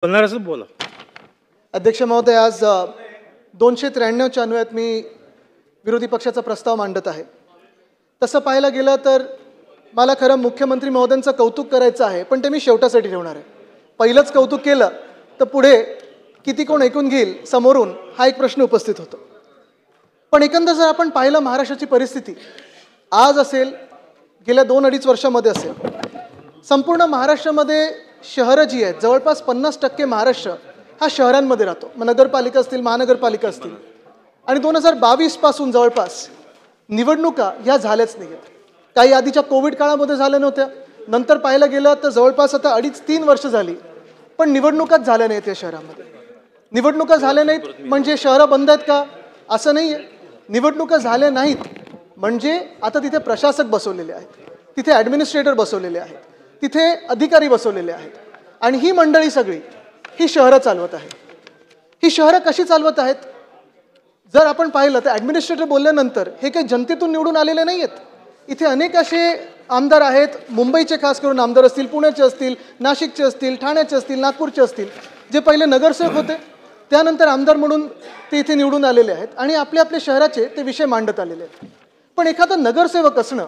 बोलणार असेल बोला. अध्यक्ष महोदय, आज 293च्या अन्वयात मी विरोधी पक्षाचा प्रस्ताव मांडत आहे. तसं पाहायला गेलं तर मला खरं मुख्यमंत्री महोदयांचं कौतुक करायचं आहे, पण ते मी शेवटासाठी ठेवणार आहे. पहिलंच कौतुक केलं तर पुढे किती कोण ऐकून घेईल समोरून हा एक प्रश्न उपस्थित होतो. पण एकंदर जर आपण पाहिलं महाराष्ट्राची परिस्थिती आज असेल, गेल्या 2-2.5 वर्षामध्ये असेल, संपूर्ण महाराष्ट्रामध्ये शहरं जी आहेत जवळपास 50% महाराष्ट्र हा शहरांमध्ये राहतो. मग नगरपालिका असतील, महानगरपालिका असतील, आणि 2022 पासून जवळपास निवडणुका ह्या झाल्याच नाही आहेत. काही आधीच्या कोविड काळामध्ये झाल्या नव्हत्या, नंतर पाहायला गेलं तर जवळपास आता 2.5-3 वर्ष झाली पण निवडणुकाच झाल्या नाहीत या शहरामध्ये. निवडणुका झाल्या नाहीत म्हणजे शहरं बंद आहेत का? असं नाही आहे. निवडणुका झाल्या नाहीत म्हणजे आता तिथे प्रशासक बसवलेले आहेत, तिथे ॲडमिनिस्ट्रेटर बसवलेले आहेत, तिथे अधिकारी बसवलेले आहेत, आणि ही मंडळी सगळी ही शहरं चालवत आहे. ही शहरं कशी चालवत आहेत जर आपण पाहिलं तर ॲडमिनिस्ट्रेटर बोलल्यानंतर हे काही जनतेतून निवडून आलेले नाही आहेत. इथे अनेक असे आमदार आहेत, मुंबईचे खास करून आमदार असतील, पुण्याचे असतील, नाशिकचे असतील, ठाण्याचे असतील, नागपूरचे असतील, जे पहिले नगरसेवक होते त्यानंतर आमदार म्हणून ते इथे निवडून आलेले आहेत आणि आपल्या आपल्या शहराचे ते विषय मांडत आलेले आहेत. पण एखादा नगरसेवक असणं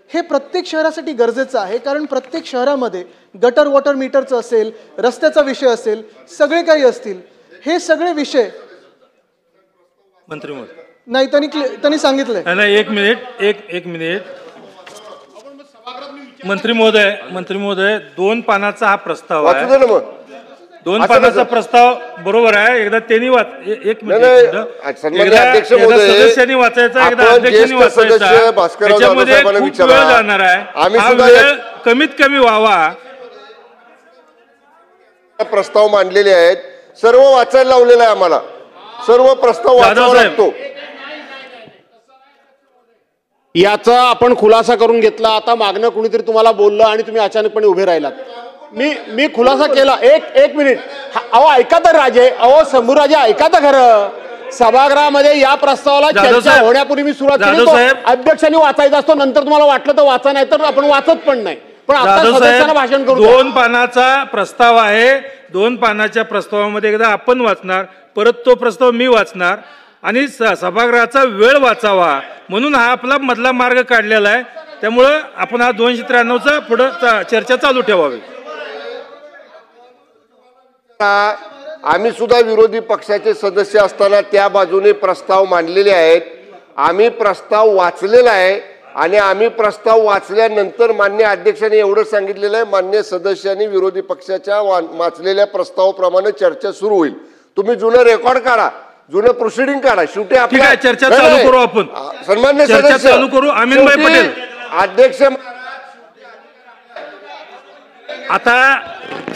हे प्रत्येक शहरासाठी गरजेचं आहे, कारण प्रत्येक शहरामध्ये गटर वॉटर मीटरचं असेल, रस्त्याचा विषय असेल, सगळे काही असतील, हे सगळे विषय मंत्री महोदय नाही त्यांनी सांगितलंय. नाही, एक मिनिट मंत्री महोदय 2 पानाचा हा प्रस्ताव आहे. 2 पानाचा प्रस्ताव बरोबर आहे. एकदा त्यांनी एक मिनिट सदस्यांनी वाचायचा, एकदा अध्यक्षांनी वाचायचा, त्याच्यामध्ये खूप वेळ जाणार आहे. हा वेळ कमीत कमी व्हावा. प्रस्ताव मांडलेले आहेत, सर्व वाचायला लावलेला आहे आम्हाला, सर्व प्रस्ताव वाचावा लागतो. याचा आपण खुलासा करून घेतला. आता मागणं कुणीतरी तुम्हाला बोललं आणि तुम्ही अचानकपणे उभे राहिलात. मी खुलासा केला. एक मिनिट, अहो ऐका तर राजे, अहो शंभूराजे ऐका तर खरं. सभागृहामध्ये या प्रस्तावाला चर्चा होण्यापूर्वी मी सुरुवात केली, अध्यक्षांनी वाचायचा असतो, नंतर तुम्हाला वाटलं तर वाचा, नाही तर आपण वाचत पण नाही. पण आता सदस्यांना भाषण करू. 2 पानाचा प्रस्ताव आहे. 2 पानाच्या प्रस्तावामध्ये एकदा आपण वाचणार, परत तो प्रस्ताव मी वाचणार आणि सभागृहाचा वेळ वाचावा म्हणून हा आपला मधला मार्ग काढलेला आहे. त्यामुळं आपण हा 293चा पुढे चर्चा चालू ठेवावी. आम्ही सुद्धा विरोधी पक्षाचे सदस्य असताना त्या बाजूने प्रस्ताव मांडलेले आहेत. आम्ही प्रस्ताव वाचलेला आहे आणि आम्ही प्रस्ताव वाचल्यानंतर मान्य अध्यक्षांनी एवढं सांगितलेलं आहे, मान्य सदस्यांनी विरोधी पक्षाच्या वाचलेल्या प्रस्तावाप्रमाणे चर्चा सुरू होईल. तुम्ही जुनं रेकॉर्ड काढा, जुनं प्रोसिडिंग काढा. शेवटी आपल्या चर्चा चालू करू, आपण सन्मान्य चर्चा चालू करू. अमीनभाई पटेल अध्यक्ष, आता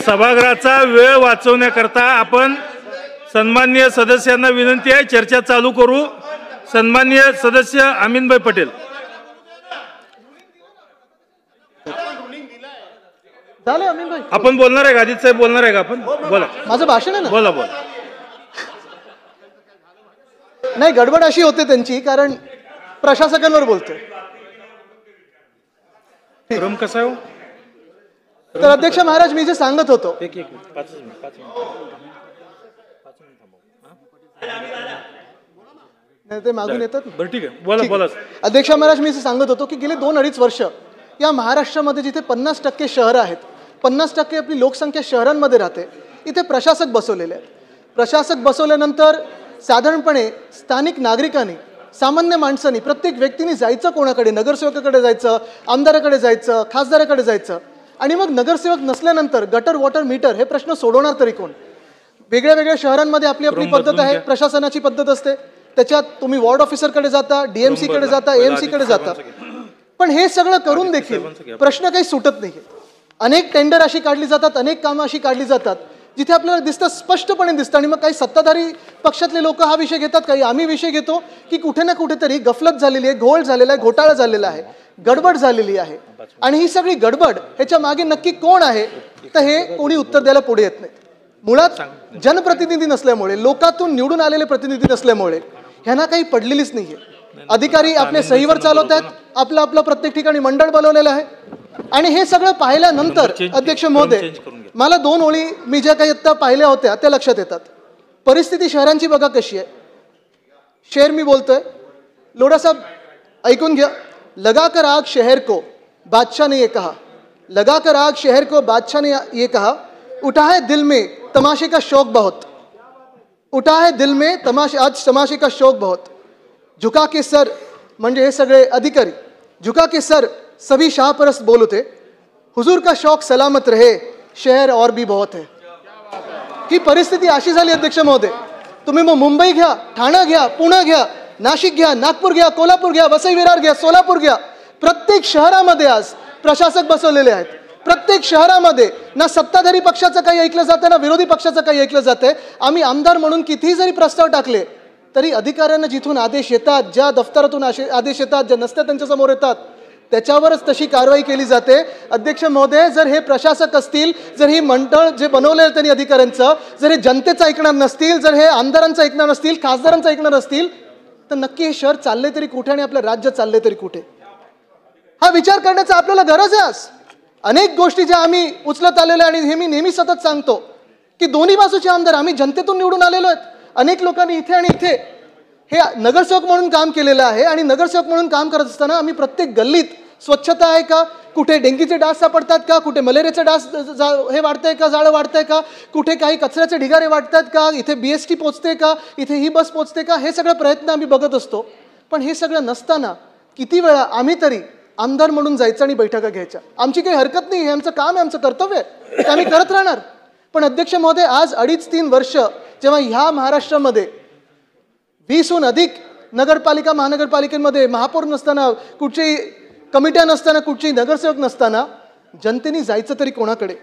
सभागृहाचा वेळ वाचवण्याकरता आपण सन्माननीय सदस्यांना विनंती आहे, चर्चा चालू करू. सन्माननीय सदस्य अमीनभाई पटेल. झालं अमीनभाई, आपण बोलणार आहे का? आदित्य साहेब बोलणार आहे का? आपण बोला. माझं भाषण आहे ना. बोला. नाही, गडबड अशी होते त्यांची, कारण प्रशासकांवर बोलतोय. क्रम कसा आहे? तर अध्यक्ष महाराज, मी जे सांगत होतो, ते मागून येतात. बरं ठीक आहे, बोला. अध्यक्ष महाराज, मी जे सांगत होतो की गेले 2-2.5 वर्ष या महाराष्ट्रामध्ये जिथे 50% शहरं आहेत, 50% आपली लोकसंख्या शहरांमध्ये राहते, इथे प्रशासक बसवलेले आहेत. प्रशासक बसवल्यानंतर साधारणपणे स्थानिक नागरिकांनी, सामान्य माणसांनी, प्रत्येक व्यक्तीने जायचं कोणाकडे? नगरसेवकाकडे जायचं, आमदाराकडे जायचं, खासदाराकडे जायचं. आणि मग नगरसेवक नसल्यानंतर गटर वॉटर मीटर हे प्रश्न सोडवणार तरी कोण? वेगळ्या वेगळ्या शहरांमध्ये आपली आपली पद्धत आहे, प्रशासनाची पद्धत असते. त्याच्यात तुम्ही वॉर्ड ऑफिसरकडे जाता, DMC कडे जाता, AMC कडे जाता. पण हे सगळं करून देखील प्रश्न काही सुटत नाही. अनेक टेंडर अशी काढली जातात, अनेक कामं अशी काढली जातात जिथे आपल्याला दिसतं, स्पष्टपणे दिसतं. आणि मग काही सत्ताधारी पक्षातले लोक हा विषय घेतात, काही आम्ही विषय घेतो की कुठे ना कुठेतरी गफलत झालेली आहे, घोळ झालेला आहे, घोटाळा झालेला आहे, गडबड झालेली आहे. आणि ही सगळी गडबड ह्याच्या मागे नक्की कोण आहे तर हे कोणी उत्तर द्यायला पुढे येत नाहीत. मुळात जनप्रतिनिधी नसल्यामुळे, लोकातून निवडून आलेले प्रतिनिधी नसल्यामुळे ह्यांना काही पडलेलीच नाहीये. अधिकारी आपले सहीवर चालवत आहेत, आपलं आपलं प्रत्येक ठिकाणी मंडळ बनवलेलं आहे. आणि हे सगळं पाहिल्यानंतर अध्यक्ष महोदय, मला 2 ओळी मी ज्या काही आता पाहिल्या होत्या त्या लक्षात येतात. परिस्थिती शहरांची बघा कशी आहे. शेर मी बोलतोय, लोढा साहेब ऐकून घ्या. लगाकर आग शहर को बादशाह ने ये कहा, लगाकर आग शहर को बादशाह ने ये कहा, उठा है दिल में तमाशे का शौक बहुत, उठा है दिल में आज तमाशे का शौक बहुत, झुका के सर, म्हणजे हे सगळे अधिकारी, झुका के सर सभी शाहपरस्त बोल उठे, हुजूर का शौक सलामत रहे, शहर और भी बहुत है. ही परिस्थिती अशी झाली अध्यक्ष महोदय. तुम्ही मग मुंबई घ्या, ठाणे घ्या, पुणे घ्या, नाशिक घ्या, नागपूर घ्या, कोल्हापूर घ्या, वसई विरार घ्या, सोलापूर घ्या, प्रत्येक शहरामध्ये आज प्रशासक बसवलेले आहेत. प्रत्येक शहरामध्ये ना सत्ताधारी पक्षाचं काही ऐकलं जातं ना विरोधी पक्षाचं काही ऐकलं जातंय. आम्ही आमदार म्हणून कितीही जरी प्रस्ताव टाकले तरी अधिकाऱ्यांना जिथून आदेश येतात, ज्या दफ्तरातून आदेश येतात, ज्या नसत्या त्यांच्या समोर येतात, त्याच्यावरच तशी कारवाई केली जाते. अध्यक्ष महोदय, जर हे प्रशासक असतील, जर ही मंडळ जे बनवले त्यांनी अधिकाऱ्यांचं, जर हे जनतेचं ऐकणार नसतील, जर हे आमदारांचं ऐकणार नसतील, खासदारांचं ऐकणार नसतील, तर नक्की हे शहर चालले तरी कुठे आणि आपलं राज्य चालले तरी कुठे. हा विचार करण्याचा आपल्याला गरज आहे. आज अनेक गोष्टी ज्या आम्ही उचलत आलेल्या, आणि हे मी नेहमी सतत सांगतो की दोन्ही बाजूचे आमदार आम्ही जनतेतून निवडून आलेलो आहेत. अनेक लोकांनी इथे आणि इथे हे नगरसेवक म्हणून काम केलेलं आहे. आणि नगरसेवक म्हणून काम करत असताना आम्ही प्रत्येक गल्लीत स्वच्छता आहे का, कुठे डेंगीचे डास सापडतात का, कुठे मलेरियाचे डास हे वाढतंय का, जाळं वाढतंय का, कुठे काही कचऱ्याचे ढिगारे वाढतात का, इथे BST पोचते का, इथे ही बस पोचते का, हे सगळे प्रयत्न आम्ही बघत असतो. पण हे सगळं नसताना किती वेळा आम्ही तरी आमदार म्हणून जायचं आणि बैठका घ्यायच्या. आमची काही हरकत नाही, हे आमचं काम आहे, आमचं कर्तव्य आहे, ते आम्ही करत राहणार. पण अध्यक्ष महोदय, आज 2.5-3 वर्ष जेव्हा ह्या महाराष्ट्रामध्ये 20हून अधिक नगरपालिका महानगरपालिकेमध्ये महापौर नसताना, कुठची कमिट्या नसताना, कुठची नगरसेवक नसताना, जनतेने जायचं तरी कोणाकडे.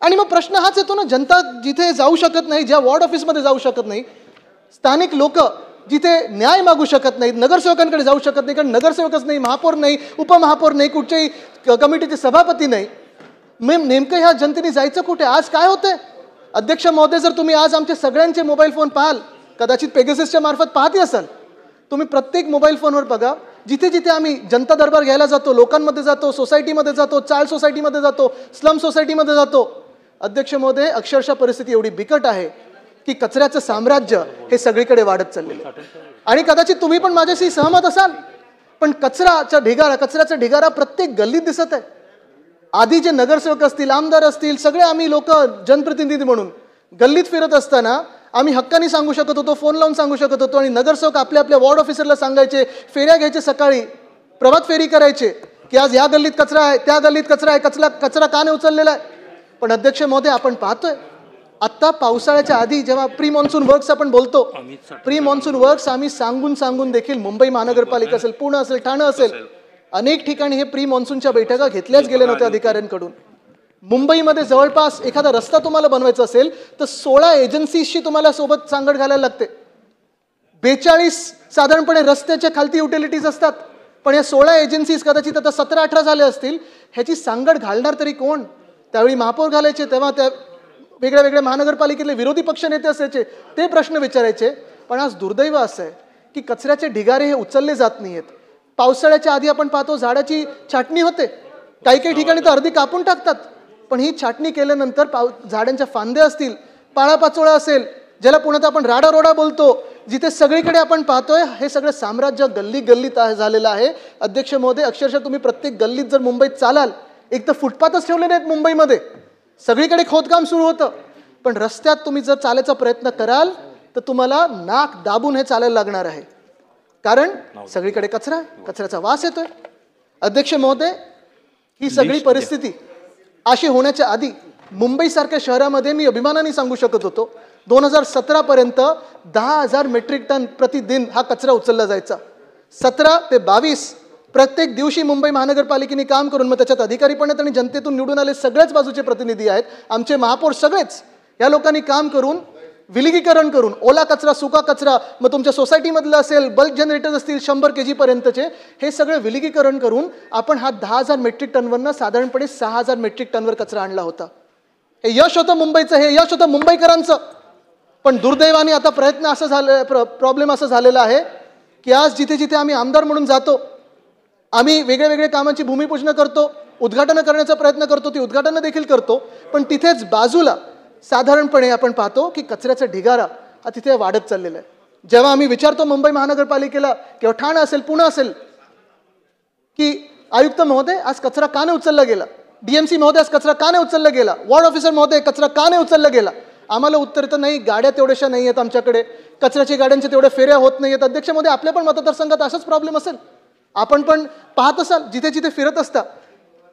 आणि मग प्रश्न हाच येतो ना, जनता जिथे जाऊ शकत नाही, ज्या वॉर्ड ऑफिसमध्ये जाऊ शकत नाही, स्थानिक लोक जिथे न्याय मागू शकत नाहीत, नगरसेवकांकडे जाऊ शकत नाही, कारण नगरसेवकच नाही, महापौर नाही, उपमहापौर नाही, कुठच्याही कमिटीचे सभापती नाही, नेमकं ह्या जनतेने जायचं कुठे. आज काय होतंय अध्यक्ष महोदय, जर तुम्ही आज आमचे सगळ्यांचे मोबाईल फोन पाहाल, कदाचित पेगाससच्या मार्फत पाहती असाल तुम्ही, प्रत्येक मोबाईल फोनवर बघा, जिथे जिथे आम्ही जनता दरबार घ्यायला जातो, लोकांमध्ये जातो, सोसायटीमध्ये जातो, चाळ सोसायटीमध्ये जातो, स्लम सोसायटीमध्ये जातो, अध्यक्ष महोदय, अक्षरशः परिस्थिती एवढी बिकट आहे की कचऱ्याचं साम्राज्य हे सगळीकडे वाढत चाललेलं आहे. आणि कदाचित तुम्ही पण माझ्याशी सहमत असाल, पण कचऱ्याचा ढिगारा प्रत्येक गल्लीत दिसत आहे. आधी जे नगरसेवक असतील, आमदार असतील, सगळे आम्ही लोक जनप्रतिनिधी म्हणून गल्लीत फिरत असताना आम्ही हक्कानी सांगू शकत होतो, फोन लावून सांगू शकत होतो, आणि नगरसेवक आपल्या आपल्या वॉर्ड ऑफिसरला सांगायचे, फेऱ्या घ्यायचे, सकाळी प्रभात फेरी करायचे की आज या गल्लीत कचरा आहे, त्या गल्लीत कचरा आहे, कचरा का नाही उचललेला आहे. पण अध्यक्ष महोदय, आपण पाहतोय आत्ता पावसाळ्याच्या आधी जेव्हा प्री मॉन्सून वर्क्स आपण बोलतो, प्री मॉन्सून वर्क्स आम्ही सांगून देखील मुंबई महानगरपालिका असेल, पुणे असेल, ठाणे असेल, अनेक ठिकाणी हे प्री मॉन्सूनच्या बैठका घेतल्याच गेल्या नव्हत्या अधिकाऱ्यांकडून. मुंबईमध्ये जवळपास एखादा रस्ता तुम्हाला बनवायचा असेल तर 16 एजन्सीजशी तुम्हाला सोबत सांगड घालायला लागते. 42 साधारणपणे रस्त्याच्या खालती युटिलिटीज असतात, पण या 16 एजन्सीज कदाचित आता 17-18 झाले असतील. ह्याची सांगड घालणार तरी कोण. त्यावेळी महापौर घालायचे, तेव्हा त्या वेगळ्या वेगळ्या महानगरपालिकेतले विरोधी पक्ष नेते असायचे, ते प्रश्न विचारायचे. पण आज दुर्दैव असं आहे की कचऱ्याचे ढिगारे हे उचलले जात नाहीयेत. पावसाळ्याच्या आधी आपण पाहतो झाडाची छाटणी होते, काही काही ठिकाणी तर अर्धी कापून टाकतात, पण ही छाटणी केल्यानंतर झाडांच्या फांद्या असतील, पाळापाचोळा असेल, ज्याला पुण्यात आपण राडारोडा बोलतो, जिथे सगळीकडे आपण पाहतोय हे सगळं साम्राज्य गल्ली गल्लीत झालेलं आहे. अध्यक्ष महोदय, अक्षरशः तुम्ही प्रत्येक गल्लीत जर मुंबईत चालाल, एक तर फुटपाथच ठेवले नाहीत मुंबईमध्ये, सगळीकडे खोदकाम सुरू होतं, पण रस्त्यात तुम्ही जर चालायचा प्रयत्न कराल तर तुम्हाला नाक दाबून हे चालायला लागणार आहे, कारण सगळीकडे कचरा आहे, कचऱ्याचा वास येतोय. अध्यक्ष महोदय, ही सगळी परिस्थिती अशी होण्याच्या आधी मुंबईसारख्या शहरामध्ये मी अभिमानाने सांगू शकत होतो 2017 पर्यंत 10,000 मेट्रिक टन प्रतिदिन हा कचरा उचलला जायचा. 17 ते 22 प्रत्येक दिवशी मुंबई महानगरपालिकेने काम करून, मग त्याच्यात अधिकारी पण आहेत आणि जनतेतून निवडून आले सगळ्याच बाजूचे प्रतिनिधी आहेत, आमचे महापौर सगळेच, या लोकांनी काम करून विलगीकरण करून ओला कचरा, सुका कचरा, मग तुमच्या सोसायटीमधलं असेल, बल्क जनरेटर्स असतील 100 kg पर्यंतचे, हे सगळं विलगीकरण करून आपण हा 10,000 मेट्रिक टनवरनं साधारणपणे 6,000 मेट्रिक टनवर कचरा आणला होता. हे यश होतं मुंबईचं, हे यश होतं मुंबईकरांचं. पण दुर्दैवाने आता प्रॉब्लेम असा झालेला आहे की आज जिथे जिथे आम्ही आमदार म्हणून जातो, आम्ही वेगळ्या वेगळ्या कामांची भूमिपूजन करतो, उद्घाटन करण्याचा प्रयत्न करतो, ती उद्घाटनं देखील करतो, पण तिथेच बाजूला साधारणपणे आपण पाहतो की कचऱ्याचा ढिगारा हा तिथे वाढत चाललेला आहे. जेव्हा आम्ही विचारतो मुंबई महानगरपालिकेला किंवा ठाणे असेल, पुणे असेल, की आयुक्त महोदय आज कचरा का नाही उचलला गेला, डीएमसी महोदय आज कचरा का नाही उचलला गेला, वॉर्ड ऑफिसर महोदय कचरा का नाही उचलला गेला, आम्हाला उत्तर तर नाही, गाड्या तेवढ्याशा नाही आहेत आमच्याकडे, कचऱ्याच्या गाड्यांच्या तेवढ्या फेऱ्या होत नाही आहेत. अध्यक्ष महोदय, आपल्या पण मतदारसंघात असाच प्रॉब्लेम असेल, आपण पण पाहत असाल जिथे जिथे फिरत असता.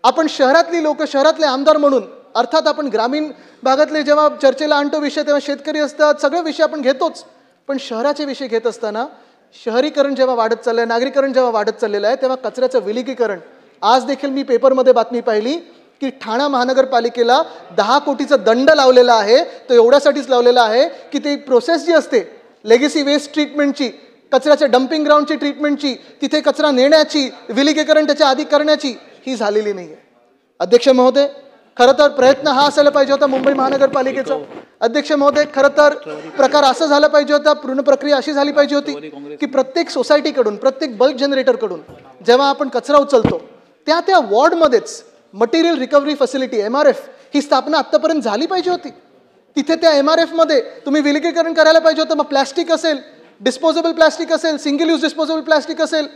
आपण शहरातली लोक, शहरातले आमदार म्हणून, अर्थात आपण ग्रामीण भागातले जेव्हा चर्चेला आणतो विषय तेव्हा शेतकरी असतात, सगळे विषय आपण घेतोच, पण शहराचे विषय घेत असताना शहरीकरण जेव्हा वाढत चाललंय, नागरीकरण जेव्हा वाढत चाललेलं आहे, तेव्हा कचऱ्याचं विलगीकरण. आज देखील मी पेपरमध्ये बातमी पाहिली की ठाणे महानगरपालिकेला 10 कोटीचा दंड लावलेला आहे. तो एवढ्यासाठीच लावलेला आहे की ती प्रोसेस जी असते लेगेसी वेस्ट ट्रीटमेंटची, कचऱ्याच्या डम्पिंग ग्राउंडची ट्रीटमेंटची, तिथे कचरा नेण्याची, विलगीकरण त्याच्या आधी करण्याची, ही झालेली नाही आहे. अध्यक्ष महोदय, खरं तर प्रयत्न हा असायला पाहिजे होता मुंबई महानगरपालिकेचा. अध्यक्ष महोदय, खरं तर प्रकार असा झाला पाहिजे होता, पूर्ण प्रक्रिया अशी झाली पाहिजे होती की प्रत्येक सोसायटीकडून, प्रत्येक बल्क जनरेटरकडून जेव्हा आपण कचरा उचलतो त्या वॉर्डमध्येच मटेरियल रिकव्हरी फॅसिलिटी MRF ही स्थापना आत्तापर्यंत झाली पाहिजे होती. तिथे त्या MRF मध्ये तुम्ही विलगीकरण करायला पाहिजे होतं. मग प्लॅस्टिक असेल, डिस्पोजेबल प्लॅस्टिक असेल, सिंगल यूज डिस्पोजेबल प्लॅस्टिक असेल,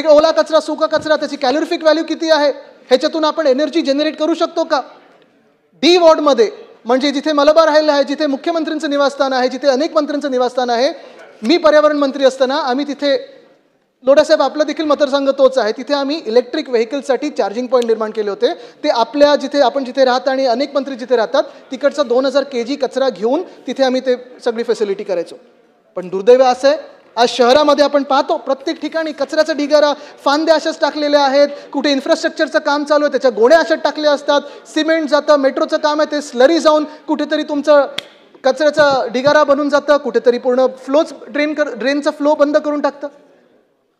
ओला कचरा, सुका कचरा, त्याची कॅलोरिफिक व्हॅल्यू किती आहे, ह्याच्यातून आपण एनर्जी जनरेट करू शकतो का. D वॉर्डमध्ये, म्हणजे जिथे मलबार राहिलं आहे, जिथे मुख्यमंत्र्यांचं निवासस्थान आहे, जिथे अनेक मंत्र्यांचं निवासस्थान आहे, मी पर्यावरण मंत्री असताना आम्ही तिथे, लोढासाहेब आपला देखील मतदारसंघ तोच आहे, तिथे आम्ही इलेक्ट्रिक व्हेकलसाठी चार्जिंग पॉईंट निर्माण केले होते. ते आपल्या जिथे आपण जिथे राहत आणि अनेक मंत्री जिथे राहतात तिकडचा 2000 kg कचरा घेऊन तिथे आम्ही ते सगळी फॅसिलिटी करायचो. पण दुर्दैव असं आहे, आज शहरामध्ये आपण पाहतो प्रत्येक ठिकाणी कचऱ्याचा ढिगारा, फांद्या अशाच टाकलेल्या आहेत, कुठे इन्फ्रास्ट्रक्चरचं काम चालू आहे त्याच्या गोण्या अशाच टाकल्या असतात, सिमेंट जातं, मेट्रोचं काम आहे ते स्लरी जाऊन कुठेतरी तुमचं कचऱ्याचा ढिगारा बनून जातं, कुठेतरी पूर्ण ड्रेनचा फ्लो बंद करून टाकतं.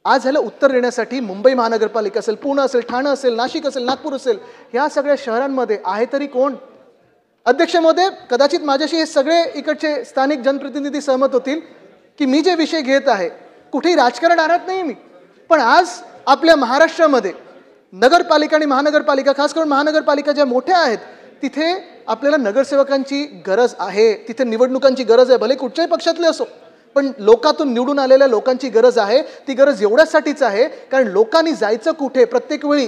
आज ह्याला उत्तर देण्यासाठी मुंबई महानगरपालिका असेल, पुणे असेल, ठाणे असेल, नाशिक असेल, नागपूर असेल, ह्या सगळ्या शहरांमध्ये आहे तरी कोण. अध्यक्ष महोदय, कदाचित माझ्याशी हे सगळे इकडचे स्थानिक जनप्रतिनिधी सहमत होतील की मी जे विषय घेत आहे कुठेही राजकारण आणत नाही मी, पण आज आपल्या महाराष्ट्रामध्ये नगरपालिका आणि महानगरपालिका, खास करून महानगरपालिका ज्या मोठ्या आहेत तिथे आपल्याला नगरसेवकांची गरज आहे, तिथे निवडणुकांची गरज आहे, भले कुठच्याही पक्षातले असो, पण लोकातून निवडून आलेल्या लोकांची गरज आहे. ती गरज एवढ्यासाठीच आहे कारण लोकांनी जायचं कुठे, प्रत्येक वेळी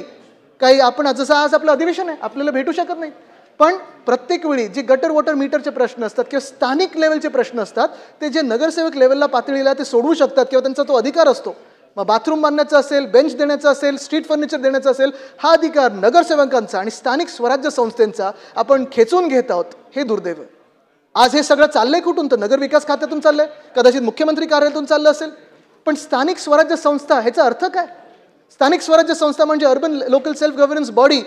काही आपण जसं आज आपलं अधिवेशन आहे आपल्याला भेटू शकत नाही, पण प्रत्येक वेळी जे गटर वॉटर मीटरचे प्रश्न असतात किंवा स्थानिक लेवलचे प्रश्न असतात ते जे नगरसेवक लेवलला पातळीला ते सोडवू शकतात किंवा त्यांचा तो अधिकार असतो. मग बाथरूम बांधण्याचा असेल, बेंच देण्याचा असेल, स्ट्रीट फर्निचर देण्याचा असेल, हा अधिकार नगरसेवकांचा आणि स्थानिक स्वराज्य संस्थांचा आपण खेचून घेत आहोत. हे दुर्दैव. आज हे सगळं चाललंय कुठून, तर नगर विकास खात्यातून चाललंय, कदाचित मुख्यमंत्री कार्यालयातून चाललं असेल, पण स्थानिक स्वराज्य संस्था ह्याचा अर्थ काय. स्थानिक स्वराज्य संस्था म्हणजे urban local self governance body.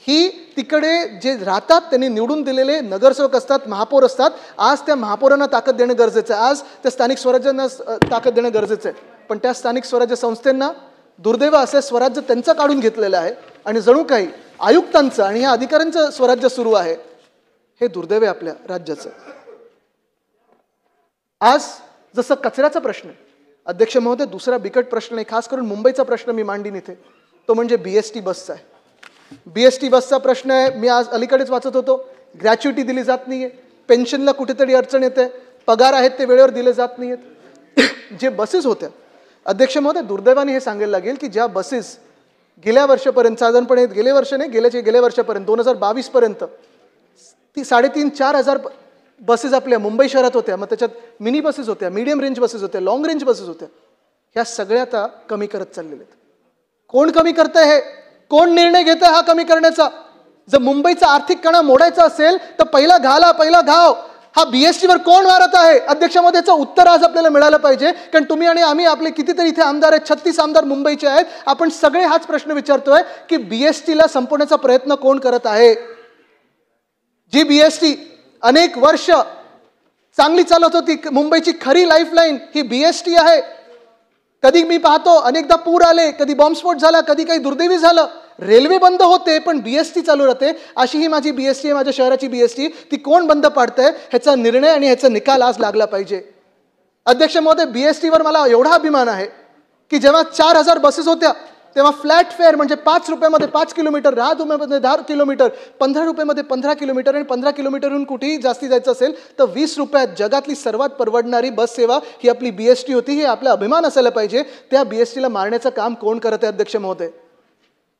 ही तिकडे जे राहतात त्यांनी निवडून दिलेले नगरसेवक असतात, महापौर असतात. आज त्या महापौरांना ताकद देणं गरजेचं आहे, आज त्या स्थानिक स्वराज्यांना ताकद देणं गरजेचं आहे. पण त्या स्थानिक स्वराज्य संस्थांना दुर्दैव असे स्वराज्य त्यांचं काढून घेतलेलं आहे आणि जणू काही आयुक्तांचं आणि ह्या अधिकाऱ्यांचं स्वराज्य सुरू आहे. हे दुर्दैव आहे आपल्या राज्याचं. आज जसं कचऱ्याचा प्रश्न आहे अध्यक्ष महोदय, दुसरा बिकट प्रश्न आहे, खास करून मुंबईचा प्रश्न मी मांडीन इथे, तो म्हणजे BST बसचा आहे. BST बसचा प्रश्न आहे. मी आज अलीकडेच वाचत होतो, ग्रॅच्युटी दिली जात नाहीये, पेन्शनला कुठेतरी अडचण येते, पगार आहेत ते वेळेवर दिले जात नाहीयेत. जे बसेस होत्या अध्यक्ष महोदय, दुर्दैवाने हे सांगायला लागेल की ज्या बसेस गेल्या वर्षापर्यंत, साधारणपणे गेल्या वर्षापर्यंत 2022 पर्यंत 3,500-4 हजार बसेस आपल्या मुंबई शहरात होत्या. मग त्याच्यात मिनी बसेस होत्या, मीडियम रेंज बसेस होत्या, लॉंग रेंज बसेस होत्या. ह्या सगळ्या आता कमी करत चाललेल्या आहेत. कोण कमी करतंय हे, कोण निर्णय घेतोय हा कमी करण्याचा. जर मुंबईचा आर्थिक कणा मोडायचा असेल तर पहिला घाव हा BST वर कोण मारत आहे. अध्यक्षामध्ये याचं उत्तर आज आपल्याला मिळालं पाहिजे, कारण तुम्ही आणि आम्ही, आपले कितीतरी इथे आमदार आहेत, 36 आमदार मुंबईचे आहेत, आपण सगळे हाच प्रश्न विचारतोय की BST ला संपवण्याचा प्रयत्न कोण करत आहे. जी BST अनेक वर्ष चांगली चालत होती, मुंबईची खरी लाईफलाईन ही BST आहे. कधी मी पाहतो अनेकदा पूर आले, कधी बॉम्बस्फोट झाला, कधी काही दुर्दैवी झालं, रेल्वे बंद होते पण BST चालू राहते. अशी ही माझी BST आहे, माझ्या शहराची BST. ती कोण बंद पाडतंय ह्याचा निर्णय आणि ह्याचा निकाल आज लागला पाहिजे. अध्यक्ष महोदय, BST वर मला एवढा अभिमान आहे की जेव्हा 4000 बसेस होत्या तेव्हा फ्लॅट फेअर म्हणजे 5 रुपयामध्ये 5 किलोमीटर, 10 रुपयामध्ये 10 किलोमीटर, 15 रुपयामध्ये 15 किलोमीटर आणि 15 किलोमीटरहून कुठेही जास्ती जायचं असेल तर 20 रुपयात जगातली सर्वात परवडणारी बस सेवा ही आपली BST होती. हे आपला अभिमान असायला पाहिजे. त्या BSTला मारण्याचं काम कोण करत आहे अध्यक्ष महोदय?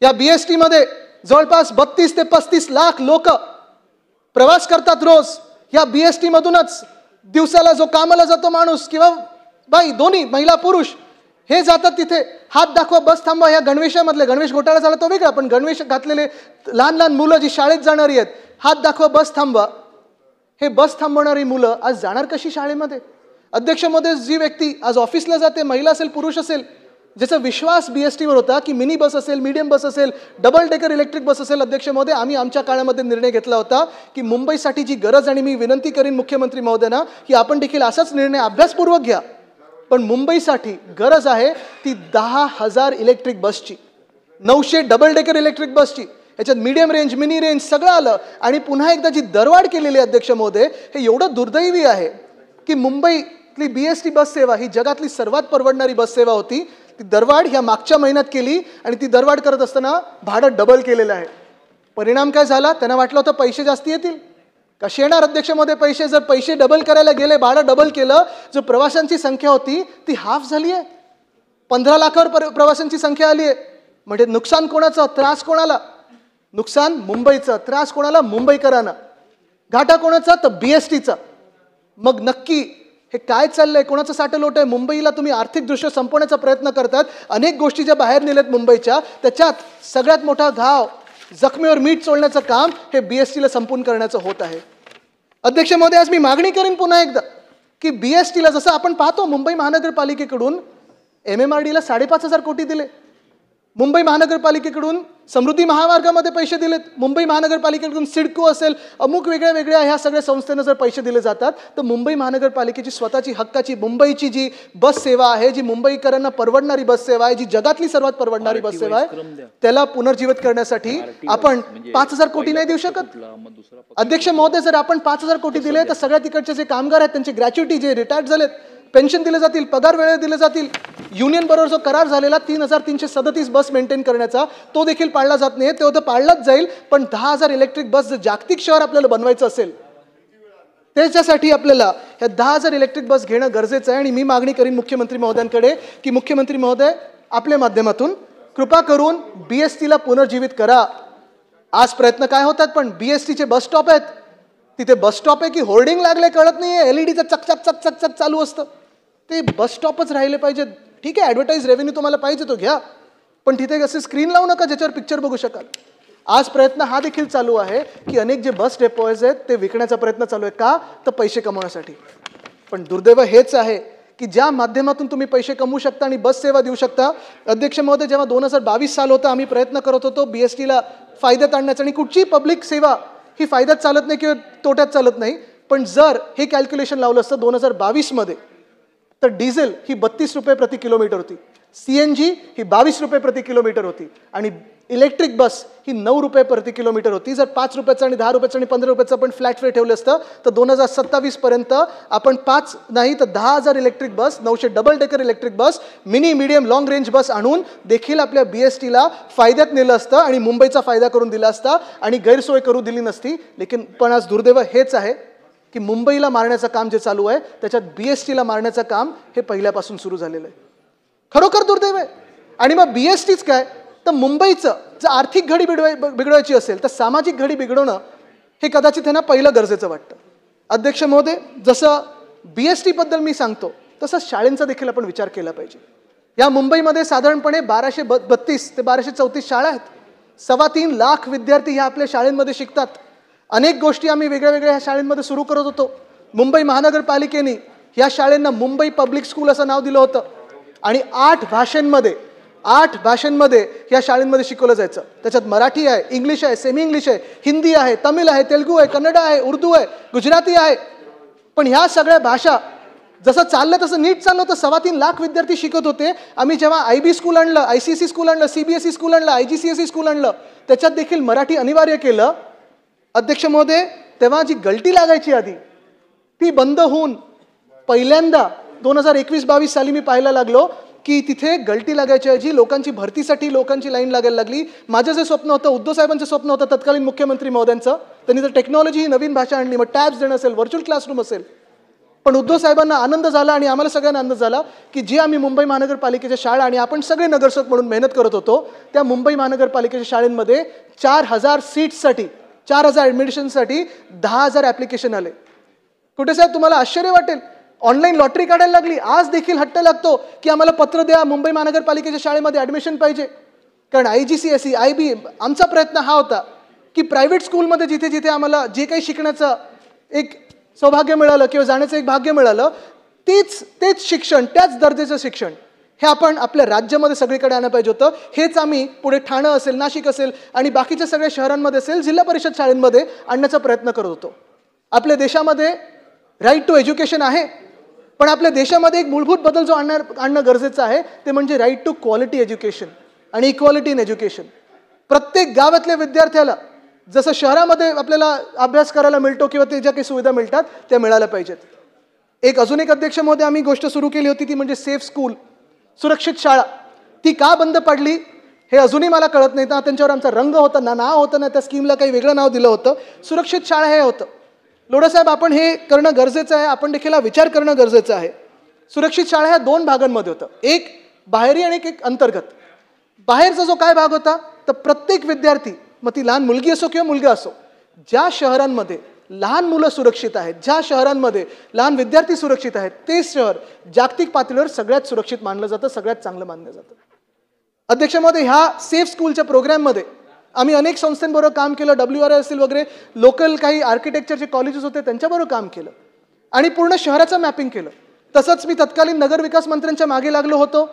या BSTमध्ये जवळपास 32 ते 35 लाख लोक प्रवास करतात रोज. या BST मधूनच दिवसाला जो कामाला जातो माणूस किंवा बाई, दोन्ही महिला पुरुष हे जातात तिथे. हात दाखवा, बस थांबवा. या गणवेशामधले, गणवेश घोटाळा झाला तो वेगळा, पण गणवेश घातलेले लहान लहान मुलं जी शाळेत जाणारी आहेत, हात दाखवा, बस थांबवा. हे बस थांबवणारी मुलं आज जाणार कशी शाळेमध्ये? अध्यक्ष महोदय, जी व्यक्ती आज ऑफिसला जाते, महिला असेल पुरुष असेल, ज्याचा विश्वास BSTवर होता की मिनी बस असेल, मीडियम बस असेल, डबल डेकर इलेक्ट्रिक बस असेल, अध्यक्ष महोदय आम्ही आमच्या काळामध्ये निर्णय घेतला होता की मुंबईसाठी जी गरज, आणि मी विनंती करीन मुख्यमंत्री महोदयांना की आपण देखील असाच निर्णय अभ्यासपूर्वक घ्या, पण मुंबईसाठी गरज आहे ती 10,000 इलेक्ट्रिक बसची, 900 डबल डेकर इलेक्ट्रिक बसची. याच्यात मीडियम रेंज, मिनी रेंज सगळं आलं. आणि पुन्हा एकदा जी दरवाढ केलेली अध्यक्ष महोदय, हे एवढं दुर्दैवी आहे की मुंबईतली BST बस सेवा ही जगातली सर्वात परवडणारी बस सेवा होती. ती दरवाढ ह्या मागच्या महिन्यात केली आणि ती दरवाढ करत असताना भाडं डबल केलेलं आहे. परिणाम काय झाला? त्यांना वाटलं होतं पैसे जास्ती येतील. कसे येणार अध्यक्ष महोदय पैसे? जर पैसे डबल करायला गेले, भाडं डबल केलं, जो प्रवाशांची संख्या होती ती हाफ झाली आहे. 15 लाखावर प्रवाशांची संख्या आली आहे. म्हणजे नुकसान कोणाचं? त्रास कोणाला? नुकसान मुंबईचं, त्रास कोणाला? मुंबईकरांना. घाटा कोणाचा? तर BSTचा. मग नक्की हे काय चाललंय? कोणाचं साठलोट आहे? मुंबईला तुम्ही आर्थिकदृष्ट्या संपवण्याचा प्रयत्न करतात. अनेक गोष्टी ज्या बाहेर नेल्यात मुंबईच्या, त्याच्यात सगळ्यात मोठा घाव, जखमीवर मीठ चोळण्याचं काम हे BSTला संपून करण्याचं होत आहे. अध्यक्ष महोदय, आज मी मागणी करीन पुन्हा एकदा की BSTला, जसं आपण पाहतो मुंबई महानगरपालिकेकडून MMRDला 5,500 कोटी दिले, मुंबई महानगरपालिकेकडून समृद्धी महामार्गामध्ये पैसे दिलेत, मुंबई महानगरपालिकेकडून सिडको असेल, अमुक वेगळ्या वेगळ्या ह्या सगळ्या संस्थांना जर पैसे दिले जातात तर मुंबई महानगरपालिकेची स्वतःची हक्काची मुंबईची जी बस सेवा आहे, जी मुंबईकरांना परवडणारी बस सेवा आहे, जी जगातली सर्वात परवडणारी बस सेवा आहे, त्याला पुनर्जीवित करण्यासाठी आपण 5,000 कोटी नाही देऊ शकत? अध्यक्ष महोदय, जर आपण 5,000 कोटी दिले तर सगळ्या तिकडचे जे कामगार आहेत त्यांचे ग्रॅच्युटी, जे रिटायर्ड झालेत, पेन्शन दिले जातील, पगार वेळेवर दिले जातील. युनियन बरोबर जो करार झालेला 3,337 बस मेंटेन करण्याचा, तो देखील पाळला जात नाही. तो तर पाळलाच जाईल, पण 10,000 इलेक्ट्रिक बस जर जागतिक शहर आपल्याला बनवायचं असेल त्याच्यासाठी आपल्याला ह्या 10,000 इलेक्ट्रिक बस घेणं गरजेचं आहे. आणि मी मागणी करीन मुख्यमंत्री महोदयांकडे की मुख्यमंत्री महोदय, आपल्या माध्यमातून कृपा करून BSTला पुनर्जीवित करा. आज प्रयत्न काय होतात, पण BSTचे बस स्टॉप आहेत, तिथे बस स्टॉप आहे की होर्डिंग लागले कळत नाहीये, LEDचं चक चक चक चक चक चालू असतं. ते बस स्टॉपच राहिले पाहिजे. ठीक आहे, ॲडव्हर्टाईज रेव्हेन्यू तुम्हाला पाहिजे तो घ्या, पण तिथे असे स्क्रीन लावू नका ज्याच्यावर पिक्चर बघू शकाल. आज प्रयत्न हा देखील चालू आहे की अनेक जे बस डेपोज आहेत ते विकण्याचा प्रयत्न चालू आहे. का? तर पैसे कमवण्यासाठी. पण दुर्दैव हेच आहे की ज्या माध्यमातून तुम्ही पैसे कमवू शकता आणि बस सेवा देऊ शकता. अध्यक्ष महोदय, जेव्हा 2022 साल होता, आम्ही प्रयत्न करत होतो BSTला फायद्यात आणण्याचा. आणि कुठची पब्लिक सेवा ही फायद्यात चालत नाही किंवा तोट्यात चालत नाही, पण जर हे कॅल्क्युलेशन लावलं असतं 2022 मध्ये, तर डिझेल ही 32 रुपये प्रति किलोमीटर होती, CNG ही 22 रुपये प्रति किलोमीटर होती, आणि इलेक्ट्रिक बस ही 9 रुपये प्रति किलोमीटर होती. जर 5 रुपयाचं आणि 10 रुपयाचं आणि 15 रुपयाचं आपण फ्लॅट फेअर ठेवलं असतं तर 2027 पर्यंत आपण 5 नाही तर 10,000 electric bus, 900 double decker electric bus, mini, medium, long range bus आणून देखील आपल्या BSTला फायद्यात नेलं असतं आणि मुंबईचा फायदा करून दिला असता आणि गैरसोय करू दिली नसती. लेकिन पण आज दुर्दैव हेच आहे की मुंबईला मारण्याचं काम जे चालू आहे त्याच्यात BSTला मारण्याचं काम हे पहिल्यापासून सुरू झालेलं आहे. खरोखर दुर्दैव आहे. आणि मग BSTच काय, तर मुंबईचं जर आर्थिक घडी बिघडवायची असेल तर सामाजिक घडी बिघडवणं हे कदाचित त्यांना पहिलं गरजेचं वाटतं. अध्यक्ष महोदय, जसं BST बद्दल मी सांगतो तसं शाळेंचा देखील आपण विचार केला पाहिजे. या मुंबईमध्ये साधारणपणे 1232 ते 1234 शाळा आहेत. 3.25 लाख विद्यार्थी ह्या आपल्या शाळेमध्ये शिकतात. अनेक गोष्टी आम्ही वेगळ्या वेगळ्या ह्या शाळेंमध्ये सुरू करत होतो. मुंबई महानगरपालिकेने ह्या शाळेंना मुंबई पब्लिक स्कूल असं नाव दिलं होतं आणि 8 भाषांमध्ये या शाळेंमध्ये शिकवलं जायचं. त्याच्यात मराठी आहे, इंग्लिश आहे, सेमी इंग्लिश आहे, हिंदी आहे, तमिळ आहे, तेलुगू आहे, कन्नड आहे, उर्दू आहे, गुजराती आहे. पण ह्या सगळ्या भाषा जसं चाललं तसं नीट चाललं तर 3.25 लाख विद्यार्थी शिकत होते. आम्ही जेव्हा IB स्कूल आणलं, ICSE स्कूल आणलं, CBSE स्कूल आणलं, IGCSE स्कूल आणलं, त्याच्यात देखील मराठी अनिवार्य केलं. अध्यक्ष महोदय, तेव्हा जी गलटी लागायची आधी ती बंद होऊन पहिल्यांदा 2021-22 साली मी पाहायला लागलो की तिथे गलटी लागायच्या ऐवजी लोकांची भरतीसाठी लोकांची लाईन लागायला लागली. माझं जे स्वप्न होतं, उद्धव साहेबांचं स्वप्न होतं तत्कालीन मुख्यमंत्री महोदयांचं, त्यांनी जर टेक्नॉलॉजी ही नवीन भाषा आणली, मग टॅब्स देणं असेल, व्हर्च्युअल क्लासरूम असेल, पण उद्धव साहेबांना आनंद झाला आणि आम्हाला सगळ्यांना आनंद झाला की जे आम्ही मुंबई महानगरपालिकेच्या शाळा आणि आपण सगळे नगरसेवक म्हणून मेहनत करत होतो, त्या मुंबई महानगरपालिकेच्या शाळांमध्ये 4,000 सीट्ससाठी, 4,000 ॲडमिशनसाठी 10,000 ॲप्लिकेशन आले. कुठे साहेब तुम्हाला आश्चर्य वाटेल, ऑनलाईन लॉटरी काढायला लागली. आज देखील हट्ट लागतो की आम्हाला पत्र द्या, मुंबई महानगरपालिकेच्या शाळेमध्ये ॲडमिशन पाहिजे. कारण IGCSE, IB, आमचा प्रयत्न हा होता की प्रायव्हेट स्कूलमध्ये जिथे जिथे आम्हाला जे काही शिकण्याचं एक सौभाग्य मिळालं किंवा जाण्याचं एक भाग्य मिळालं, तेच शिक्षण, त्याच दर्जाचं शिक्षण हे आपण आपल्या राज्यामध्ये सगळीकडे आणलं पाहिजे होतं. हेच आम्ही पुढे ठाणं असेल, नाशिक असेल आणि बाकीच्या सगळ्या शहरांमध्ये असेल, जिल्हा परिषद शाळांमध्ये आणण्याचा प्रयत्न करत होतो. आपल्या देशामध्ये राईट टू एज्युकेशन आहे, पण आपल्या देशामध्ये एक मूलभूत बदल जो आणणं गरजेचं आहे ते म्हणजे राईट टू क्वालिटी एज्युकेशन आणि इक्वालिटी इन एज्युकेशन. प्रत्येक गावातल्या विद्यार्थ्याला जसं शहरामध्ये आपल्याला अभ्यास करायला मिळतो किंवा ते ज्या काही सुविधा मिळतात त्या मिळाल्या पाहिजेत. अजून एक अध्यक्ष महोदय आम्ही गोष्ट सुरू केली होती ती म्हणजे सेफ स्कूल, सुरक्षित शाळा. ती का बंद पडली हे अजूनही मला कळत नाही. त्यांच्यावर आमचा रंग होता, नाव होतं ना, त्या स्कीमला काही वेगळं नाव दिलं होतं. सुरक्षित शाळा हे होतं. लोढासाहेब, आपण हे करणं गरजेचं आहे, आपण देखील विचार करणं गरजेचं आहे. सुरक्षित शाळा ह्या 2 भागांमध्ये होतं, एक बाहेरी आणि एक अंतर्गत. बाहेरचा जो काय भाग होता तर प्रत्येक विद्यार्थी, मग ती लहान मुलगी असो किंवा मुलगा असो, ज्या शहरांमध्ये लहान मुलं सुरक्षित आहेत, ज्या शहरांमध्ये लहान विद्यार्थी सुरक्षित आहेत, ते शहर जागतिक पातळीवर सगळ्यात सुरक्षित मानलं जातं, सगळ्यात चांगलं मानलं जातं. अध्यक्ष महोदय, ह्या सेफ स्कूलच्या प्रोग्राममध्ये आम्ही अनेक संस्थांबरोबर काम केलं. WRI असेल वगैरे, लोकल काही आर्किटेक्चरचे कॉलेजेस होते त्यांच्याबरोबर काम केलं आणि पूर्ण शहराचं मॅपिंग केलं. तसंच मी तत्कालीन नगरविकास मंत्र्यांच्या मागे लागलो होतो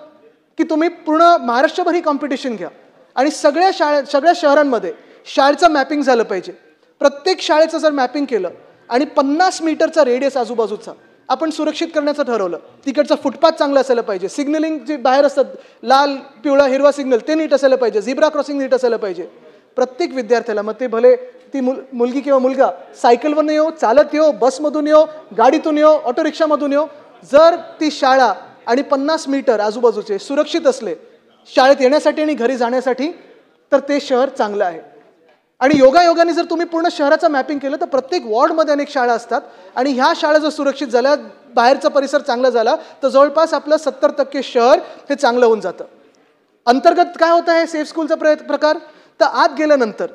की तुम्ही पूर्ण महाराष्ट्रभर ही कॉम्पिटिशन घ्या आणि सगळ्या शहरांमध्ये शाळेचं मॅपिंग झालं पाहिजे. प्रत्येक शाळेचं जर मॅपिंग केलं आणि 50 मीटरचा रेडियस आजूबाजूचा आपण सुरक्षित करण्याचं ठरवलं, तिकडचा फुटपाथ चांगला असायला पाहिजे, सिग्नलिंग जे बाहेर असतात लाल पिवळा हिरवा सिग्नल ते नीट असायला पाहिजे, झिब्रा क्रॉसिंग नीट असायला पाहिजे. प्रत्येक विद्यार्थ्याला, मग ते भले ती मुलगी किंवा मुलगा सायकलवरून येऊ, चालत येऊ, बसमधून येऊ, गाडीतून येऊ, ऑटो रिक्षामधून येऊ, जर ती शाळा आणि 50 मीटर आजूबाजूचे सुरक्षित असले शाळेत येण्यासाठी आणि घरी जाण्यासाठी, तर ते शहर चांगलं आहे. आणि योगायोगाने जर तुम्ही पूर्ण शहराचं मॅपिंग केलं तर प्रत्येक वॉर्डमध्ये अनेक शाळा असतात आणि ह्या शाळा जर सुरक्षित झाल्या, बाहेरचा परिसर चांगला झाला, तर जवळपास आपलं 70% शहर हे चांगलं होऊन जातं. अंतर्गत काय होतं हे सेफ स्कूलचा प्रकार, तर आत गेल्यानंतर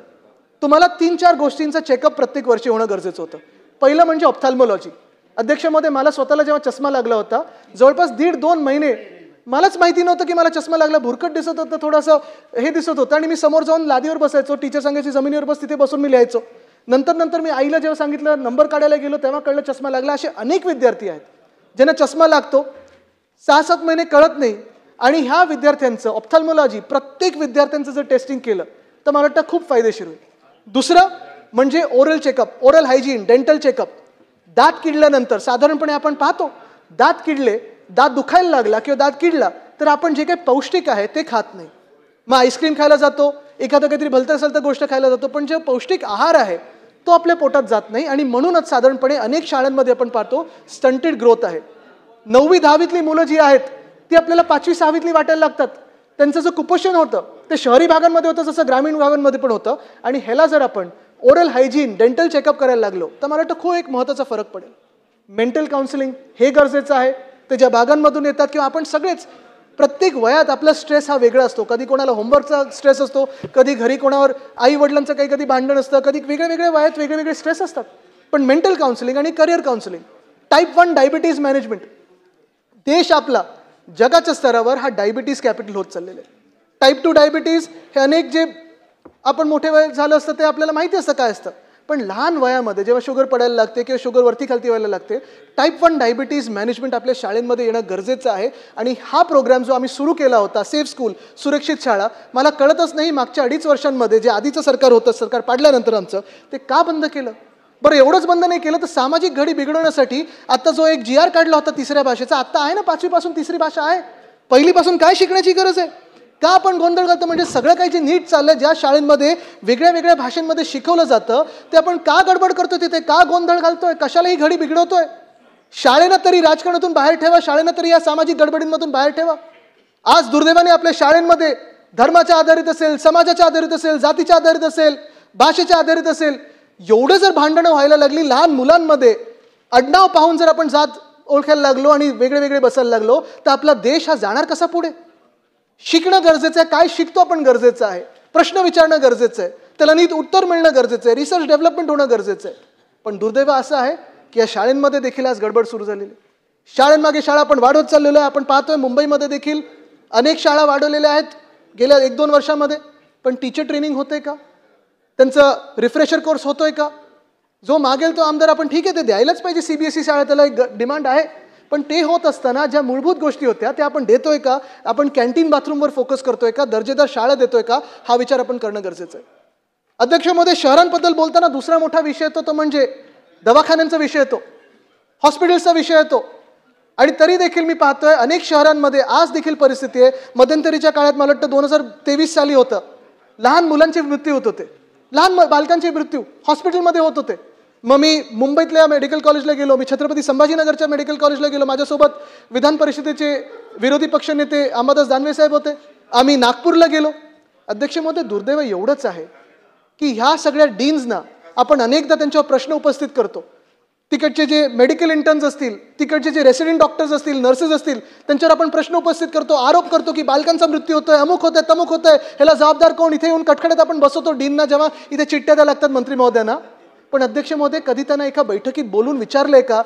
तुम्हाला 3-4 गोष्टींचा चेकअप प्रत्येक वर्षी होणं गरजेचं होतं. पहिलं म्हणजे ऑप्थॅल्मॉलॉजी. अध्यक्षमध्ये मला स्वतःला जेव्हा चष्मा लागला होता, जवळपास 1.5-2 महिने मलाच माहिती नव्हतं की मला चष्मा लागला. भुरकट दिसत होतं, थोडंसं हे दिसत होतं आणि मी समोर जाऊन लादीवर बसायचो. टीचर सांगायची जमिनीवर बस, तिथे बसून मी लिहायचो. नंतर मी आईला जेव्हा सांगितलं, नंबर काढायला गेलो, तेव्हा कळलं चष्मा लागला. असे अनेक विद्यार्थी आहेत ज्यांना चष्मा लागतो, 6-7 महिने कळत नाही. आणि ह्या विद्यार्थ्यांचं ऑप्थॅल्मॉलॉजी प्रत्येक विद्यार्थ्यांचं जर टेस्टिंग केलं तर मला वाटतं खूप फायदेशीर होईल. दुसरं म्हणजे oral checkup, oral hygiene, dental checkup. दात किडल्यानंतर साधारणपणे आपण पाहतो, दात किडले, दात दुखायला लागला किंवा दात किडला तर आपण जे काही पौष्टिक आहे ते खात नाही. मग आईस्क्रीम खायला जातो, एखादं काहीतरी भलतं असेल तर गोष्ट खायला जातो, पण जे पौष्टिक आहार आहे तो आपल्या पोटात जात नाही. आणि म्हणूनच साधारणपणे अनेक शाळांमध्ये आपण पाहतो स्टंटेड ग्रोथ आहे. 9वी-10वीतली मुलं जी आहेत ती आपल्याला 5वी-6वीतली वाटायला लागतात. त्यांचं जे कुपोषण होतं ते शहरी भागांमध्ये होतं, जसं ग्रामीण भागांमध्ये पण होतं. आणि ह्याला जर आपण ओरल हायजीन, डेंटल चेकअप करायला लागलो तर मला वाटतं खूप एक महत्त्वाचा फरक पडेल. मेंटल काउन्सिलिंग हे गरजेचं आहे. ते ज्या भागांमधून येतात किंवा आपण सगळेच प्रत्येक वयात आपला स्ट्रेस हा वेगळा असतो. कधी कोणाला होमवर्कचा स्ट्रेस असतो, कधी घरी कोणावर आई वडिलांचं काही कधी भांडण असतं, कधी वेगळ्या वयात वेगळे स्ट्रेस असतात. पण मेंटल काउन्सिलिंग आणि career counselling, type 1 diabetes management, देश आपला जगाच्या स्तरावर हा डायबिटीज कॅपिटल होत चाललेलं आहे. टाईप 2 डायबिटीज हे अनेक जे आपण मोठे वय झालं असतं ते आपल्याला माहिती असतं काय असतं, पण लहान वयामध्ये जेव्हा शुगर पडायला लागते किंवा शुगर वरती खालती व्हायला लागते, टाईप 1 डायबिटीज मॅनेजमेंट आपल्या शाळेमध्ये येणं गरजेचं आहे. आणि हा प्रोग्राम जो आम्ही सुरू केला होता, सेफ स्कूल, सुरक्षित शाळा, मला कळतच नाही मागच्या 2.5 वर्षांमध्ये जे आधीचं सरकार होतं, सरकार पाडल्यानंतर आमचं, ते का बंद केलं. बरं, एवढंच बंद नाही केलं तर सामाजिक घडी बिघडवण्यासाठी आता जो एक GR काढला होता 3ऱ्या भाषेचा, आता आहे ना 5वीपासून 3री भाषा आहे. पहिलीपासून काय शिकण्याची गरज आहे. का आपण गोंधळ घालतो. म्हणजे सगळं काही जे नीट चाललंय, ज्या शाळेंमध्ये वेगळ्या भाषांमध्ये शिकवलं जातं ते आपण का गडबड करतोय, तिथे का गोंधळ घालतोय, कशाला ही घडी बिघडवतोय. शाळेनं तरी राजकारणातून बाहेर ठेवा, शाळेनं तरी या सामाजिक गडबडींमधून बाहेर ठेवा. आज दुर्दैवाने आपल्या शाळेमध्ये धर्माच्या आधारित असेल, समाजाच्या आधारित असेल, जातीच्या आधारित असेल, भाषेच्या आधारित असेल, एवढं जर भांडणं व्हायला लागली लहान मुलांमध्ये, आडनाव पाहून जर आपण जात ओळखायला लागलो आणि वेगळे वेगळे बसायला लागलो, तर आपला देश हा जाणार कसा पुढे? शिकणं गरजेचं आहे, काय शिकतो आपण गरजेचं आहे, प्रश्न विचारणं गरजेचं आहे, त्याला नीट उत्तर मिळणं गरजेचं आहे, रिसर्च डेव्हलपमेंट होणं गरजेचं आहे. पण दुर्दैव असं आहे की या शाळांमध्ये देखील आज गडबड सुरू झालेली. शाळांमागे शाळा आपण वाढवत चाललेलो आहे. आपण पाहतोय मुंबईमध्ये देखील अनेक शाळा वाढवलेल्या आहेत गेल्या 1-2 वर्षामध्ये. पण टीचर ट्रेनिंग होते का? त्यांचं रिफ्रेशर कोर्स होतोय का? जो मागेल तो आमदार आपण ठीक आहे ते द्यायलाच पाहिजे सीबीएसई शाळा, त्याला एक डिमांड आहे. पण ते होत असताना ज्या मूलभूत गोष्टी होत्या त्या आपण देतोय का? आपण कॅन्टीन बाथरूमवर फोकस करतोय का? दर्जेदार शाळा देतोय का? हा विचार आपण करणं गरजेचं आहे. अध्यक्ष महोदय, शहरांबद्दल बोलताना दुसरा मोठा विषय येतो तो म्हणजे दवाखान्यांचा विषय येतो, हॉस्पिटल्सचा विषय येतो. आणि तरी देखील मी पाहतोय अनेक शहरांमध्ये आज देखील परिस्थिती आहे. मध्यंतरीच्या काळात मला वाटतं 2023 साली होतं, लहान मुलांचे मृत्यू होत होते, लहान बालकांचे मृत्यू हॉस्पिटलमध्ये होत होते. मग मी मुंबईतल्या मेडिकल कॉलेजला गेलो, मी छत्रपती संभाजीनगरच्या मेडिकल कॉलेजला गेलो, माझ्यासोबत विधान परिषदेचे विरोधी पक्षनेते अंबादास दानवे साहेब होते. आम्ही नागपूरला गेलो. अध्यक्ष महोदय, दुर्दैव एवढंच आहे की ह्या सगळ्या डीन्सना आपण अनेकदा त्यांच्यावर प्रश्न उपस्थित करतो. तिकडचे जे मेडिकल इंटर्न्स असतील, तिकडचे जे रेसिडेंट डॉक्टर्स असतील, नर्सेस असतील, त्यांच्यावर आपण प्रश्न उपस्थित करतो, आरोप करतो की बालकांचा मृत्यू होतोय, अमुक होतोय, तमुक होतोय, ह्याला जबाबदार कोण? इथे येऊन कटकटत आपण बसवतो डीनना, जेव्हा इथे चिठ्ठ्या द्यायला लागतात मंत्री महोदयांना. पण अध्यक्ष महोदय, कधी त्यांना एका बैठकीत बोलून विचारलंय का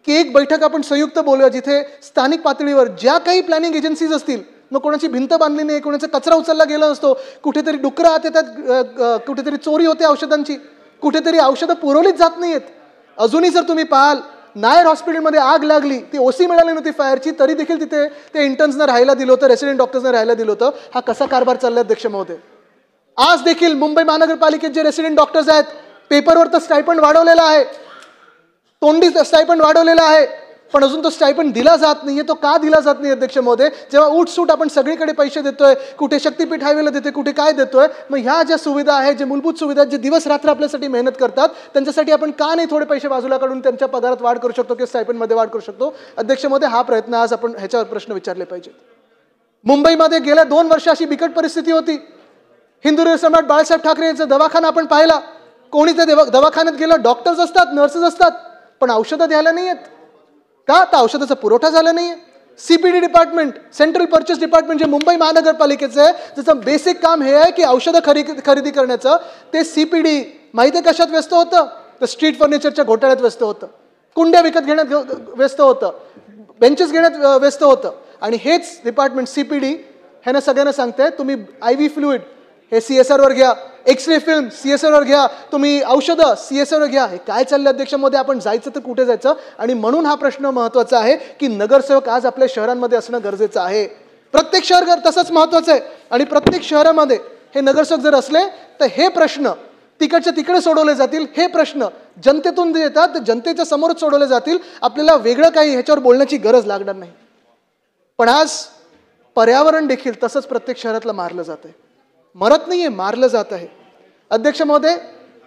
की एक बैठक आपण संयुक्त बोलूया जिथे स्थानिक पातळीवर ज्या काही प्लॅनिंग एजन्सीज असतील, मग कोणाची भिंत बांधली नाही, कोणाचा कचरा उचलला गेला असतो, कुठेतरी डुकरं आत येतात, कुठेतरी चोरी होते औषधांची, कुठेतरी औषधं पुरवलीच जात नाहीयेत. अजूनही जर तुम्ही पाहाल, नायर हॉस्पिटलमध्ये आग लागली, ती ओसी मिळाली नव्हती फायरची, तरी देखील तिथे ते इंटर्न्सना राहायला दिलं होतं, रेसिडेंट डॉक्टर्सना राहायला दिलं होतं. हा कसा कारभार चाललाय अध्यक्ष महोदय? आज देखील मुंबई महानगरपालिकेत जे रेसिडेंट डॉक्टर्स आहेत, पेपरवर तर स्टायपंड वाढवलेला आहे, तोंडी स्टायपंड वाढवलेला आहे, पण अजून तो स्टायपंड दिला जात नाहीये. तो का दिला जात नाही अध्यक्ष महोदय? जेव्हा उठसूट आपण सगळीकडे पैसे देतोय, कुठे शक्तीपीठ हायवेला देतोय, कुठे काय देतोय, मग ह्या ज्या सुविधा आहेत, जे मूलभूत सुविधा आहेत, जे दिवस रात्र आपल्यासाठी मेहनत करतात, त्यांच्यासाठी आपण का नाही थोडे पैसे बाजूला काढून त्यांच्या पगारात वाढ करू शकतो किंवा स्टायपंडमध्ये वाढ करू शकतो? अध्यक्ष महोदय, हा प्रयत्न आज आपण ह्याच्यावर प्रश्न विचारले पाहिजेत. मुंबईमध्ये गेल्या 2 वर्ष अशी बिकट परिस्थिती होती. हिंदू सम्राट बाळासाहेब ठाकरे यांचा दवाखाना आपण पाहिला. कोणी त्या दवाखान्यात गेलं, डॉक्टर्स असतात, नर्सेस असतात, पण औषधं द्यायला नाही आहेत. का? तर औषधाचा पुरवठा झाला नाहीये. CPD department, central purchase department, जे मुंबई महानगरपालिकेचं आहे, त्याचं बेसिक काम हे आहे की औषधं खरेदी करण्याचं. ते सीपीडी माहिती आहे कशात व्यस्त होतं? तर स्ट्रीट फर्निचरच्या घोटाळ्यात व्यस्त होतं, कुंड्या विकत घेण्यात व्यस्त होतं, बेंचेस घेण्यात व्यस्त होतं. आणि हेच डिपार्टमेंट सीपीडी ह्यानं सगळ्यांना सांगते, तुम्ही IV फ्लुइड हे CSR वर घ्या, एक्सरे फिल्म CSR वर घ्या, तुम्ही औषधं CSR वर घ्या. हे काय चाललं अध्यक्ष महोदय? आपण जायचं तर कुठे जायचं? आणि म्हणून हा प्रश्न महत्त्वाचा आहे की नगरसेवक आज आपल्या शहरांमध्ये असणं गरजेचं आहे. प्रत्येक शहर तसंच महत्त्वाचं आहे. आणि प्रत्येक शहरामध्ये हे नगरसेवक जर असले तर हे प्रश्न तिकडच्या तिकडे सोडवले जातील. हे प्रश्न जनतेतून येतात, ते जनतेच्या समोरच सोडवले जातील. आपल्याला वेगळं काही ह्याच्यावर बोलण्याची गरज लागणार नाही. पण आज पर्यावरण देखील तसंच प्रत्येक शहरातलं मारलं जात आहे. मरत नाहीये, मारलं जात आहे. अध्यक्ष महोदय,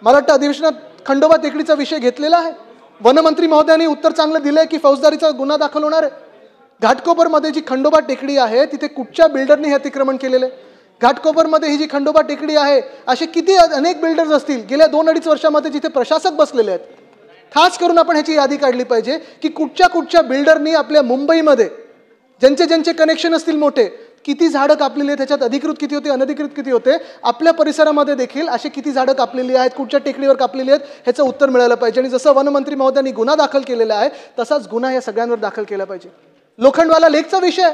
मला वाटतं अधिवेशनात खंडोबा टेकडीचा विषय घेतलेला आहे. वनमंत्री महोदयांनी उत्तर चांगलं दिलंय की फौजदारीचा गुन्हा दाखल होणार आहे. घाटकोपरमध्ये जी खंडोबा टेकडी आहे, तिथे कुठच्या बिल्डरने हे अतिक्रमण केलेलं आहे? घाटकोपरमध्ये ही जी खंडोबा टेकडी आहे, असे किती अनेक बिल्डर्स असतील गेल्या 2-2.5 वर्षामध्ये जिथे प्रशासक बसलेले आहेत. खास करून आपण ह्याची यादी काढली पाहिजे की कुठच्या बिल्डरनी आपल्या मुंबईमध्ये ज्यांचे कनेक्शन असतील मोठे, किती झाडं कापलेली आहेत, त्याच्यात अधिकृत किती होते, अनधिकृत किती होते, आपल्या परिसरामध्ये देखील असे किती झाडं कापलेली आहेत, कुठच्या टेकडीवर कापलेली आहेत, ह्याचं उत्तर मिळालं पाहिजे. आणि जसं वनमंत्री महोदयांनी गुन्हा दाखल केलेला आहे, तसाच गुन्हा या सगळ्यांवर दाखल केला पाहिजे. लोखंडवाला लेकचा विषय,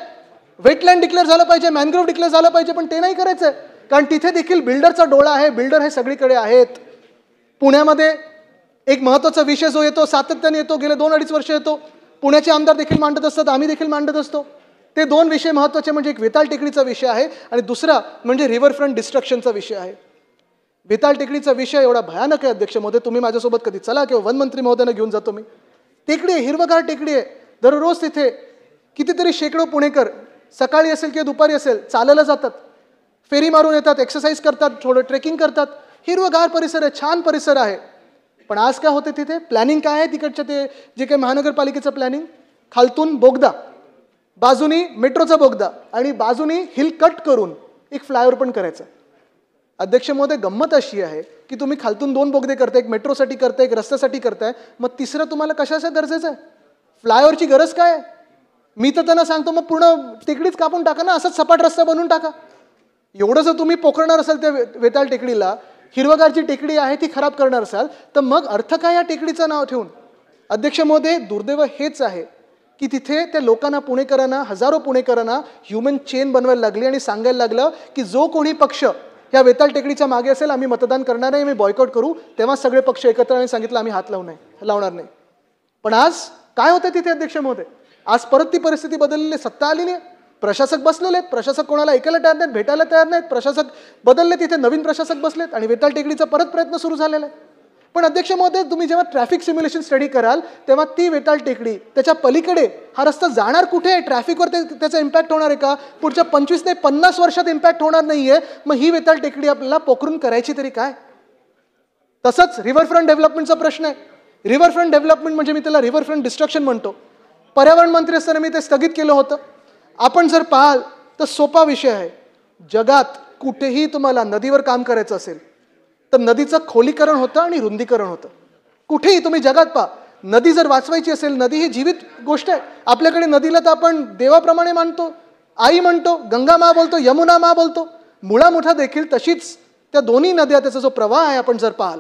वेटलँड डिक्लेअर झालं पाहिजे, मॅनग्रोव्ह डिक्लेअर झालं पाहिजे, पण ते नाही करायचंय. कारण तिथे देखील बिल्डरचा डोळा आहे. बिल्डर हे सगळीकडे आहेत. पुण्यामध्ये एक महत्त्वाचा विषय जो येतो, सातत्याने येतो, गेले 2-2.5 वर्ष येतो, पुण्याचे आमदार देखील मांडत असतात, आम्ही देखील मांडत असतो. ते 2 विषय महत्त्वाचे, म्हणजे एक वेताळ टेकडीचा विषय आहे आणि दुसरा म्हणजे रिव्हरफ्रंट डिस्ट्रक्शनचा विषय आहे. वेताळ टेकडीचा विषय एवढा भयानक आहे अध्यक्ष महोदय, तुम्ही माझ्यासोबत कधी चला किंवा वनमंत्री महोदयांना घेऊन जातो मी. टेकडी आहे, हिरवगार टेकडी आहे. दररोज तिथे कितीतरी शेकडो पुणेकर सकाळी असेल किंवा दुपारी असेल चालायला जातात, फेरी मारून येतात, एक्सरसाइज करतात, थोडं ट्रेकिंग करतात. हिरवगार परिसर आहे, छान परिसर आहे. पण आज काय होते तिथे? प्लॅनिंग काय आहे तिकडच्या? ते जे काही महानगरपालिकेचं प्लॅनिंग, खालतून बोगदा, बाजूनी मेट्रोचा बोगदा आणि बाजूनी हिल कट करून एक फ्लायओव्हर पण करायचा. अध्यक्ष महोदय, गंमत अशी आहे की तुम्ही खालतून 2 बोगदे करताय, एक मेट्रोसाठी करताय, एक रस्त्यासाठी करताय, मग तिसरं तुम्हाला कशाचं गरजेचं आहे? फ्लायओव्हरची गरज काय आहे? मी तर त्यांना सांगतो मग पूर्ण टेकडीच कापून टाका ना, असंच सपाट रस्ता बनवून टाका. एवढं जर तुम्ही पोखरणार असाल त्या वेताळ टेकडीला, हिरवगारची टेकडी आहे ती खराब करणार असाल, तर मग अर्थ काय या टेकडीचं नाव ठेवून? अध्यक्ष महोदय, दुर्दैव हेच आहे की तिथे त्या लोकांना, पुणेकरांना, हजारो पुणेकरांना ह्युमन चेन बनवायला लागली आणि सांगायला लागलं की जो कोणी पक्ष या वेताळ टेकडीच्या मागे असेल आम्ही मतदान करणार नाही, आम्ही बॉयकॉट करू. तेव्हा सगळे पक्ष एकत्र आणि सांगितलं आम्ही हात लावणार नाही. पण आज काय होतं तिथे अध्यक्ष महोदय? आज परत ती परिस्थिती बदललेली, सत्ता आलेली आहे, प्रशासक बसलेले आहेत, प्रशासक कोणाला ऐकायला तयार नाहीत, भेटायला तयार नाहीत, प्रशासक बदलले, तिथे नवीन प्रशासक बसलेत आणि वेताळ टेकडीचा परत प्रयत्न सुरू झालेला आहे. पण अध्यक्ष महोदय, तुम्ही जेव्हा ट्रॅफिक सिम्युलेशन स्टडी कराल तेव्हा ती वेताळ टेकडी, त्याच्या पलीकडे हा रस्ता जाणार कुठे आहे? ट्रॅफिकवर त्याचा इम्पॅक्ट होणार आहे का? पुढच्या 25 ते 50 वर्षात इम्पॅक्ट होणार नाहीये. मग ही वेताळ टेकडी आपल्याला पोखरून करायची तरी काय? तसंच रिव्हरफ्रंट डेव्हलपमेंटचा प्रश्न आहे. रिव्हरफ्रंट डेव्हलपमेंट म्हणजे मी त्याला रिव्हरफ्रंट डिस्ट्रक्शन म्हणतो. पर्यावरण मंत्री असताना मी ते स्थगित केलं होतं. आपण जर पाहाल तर सोपा विषय आहे. जगात कुठेही तुम्हाला नदीवर काम करायचं असेल तर नदीचं खोलीकरण होतं आणि रुंदीकरण होतं. कुठेही तुम्ही जगात पहा, नदी जर वाचवायची असेल, नदी ही जीवित गोष्ट आहे. आपल्याकडे नदीला तर आपण देवाप्रमाणे मानतो, आई म्हणतो, गंगा मा बोलतो, यमुना मा बोलतो. मुळा मुठा देखील तशीच, त्या दोन्ही नद्या, त्याचा जो प्रवाह आहे आपण जर पाहाल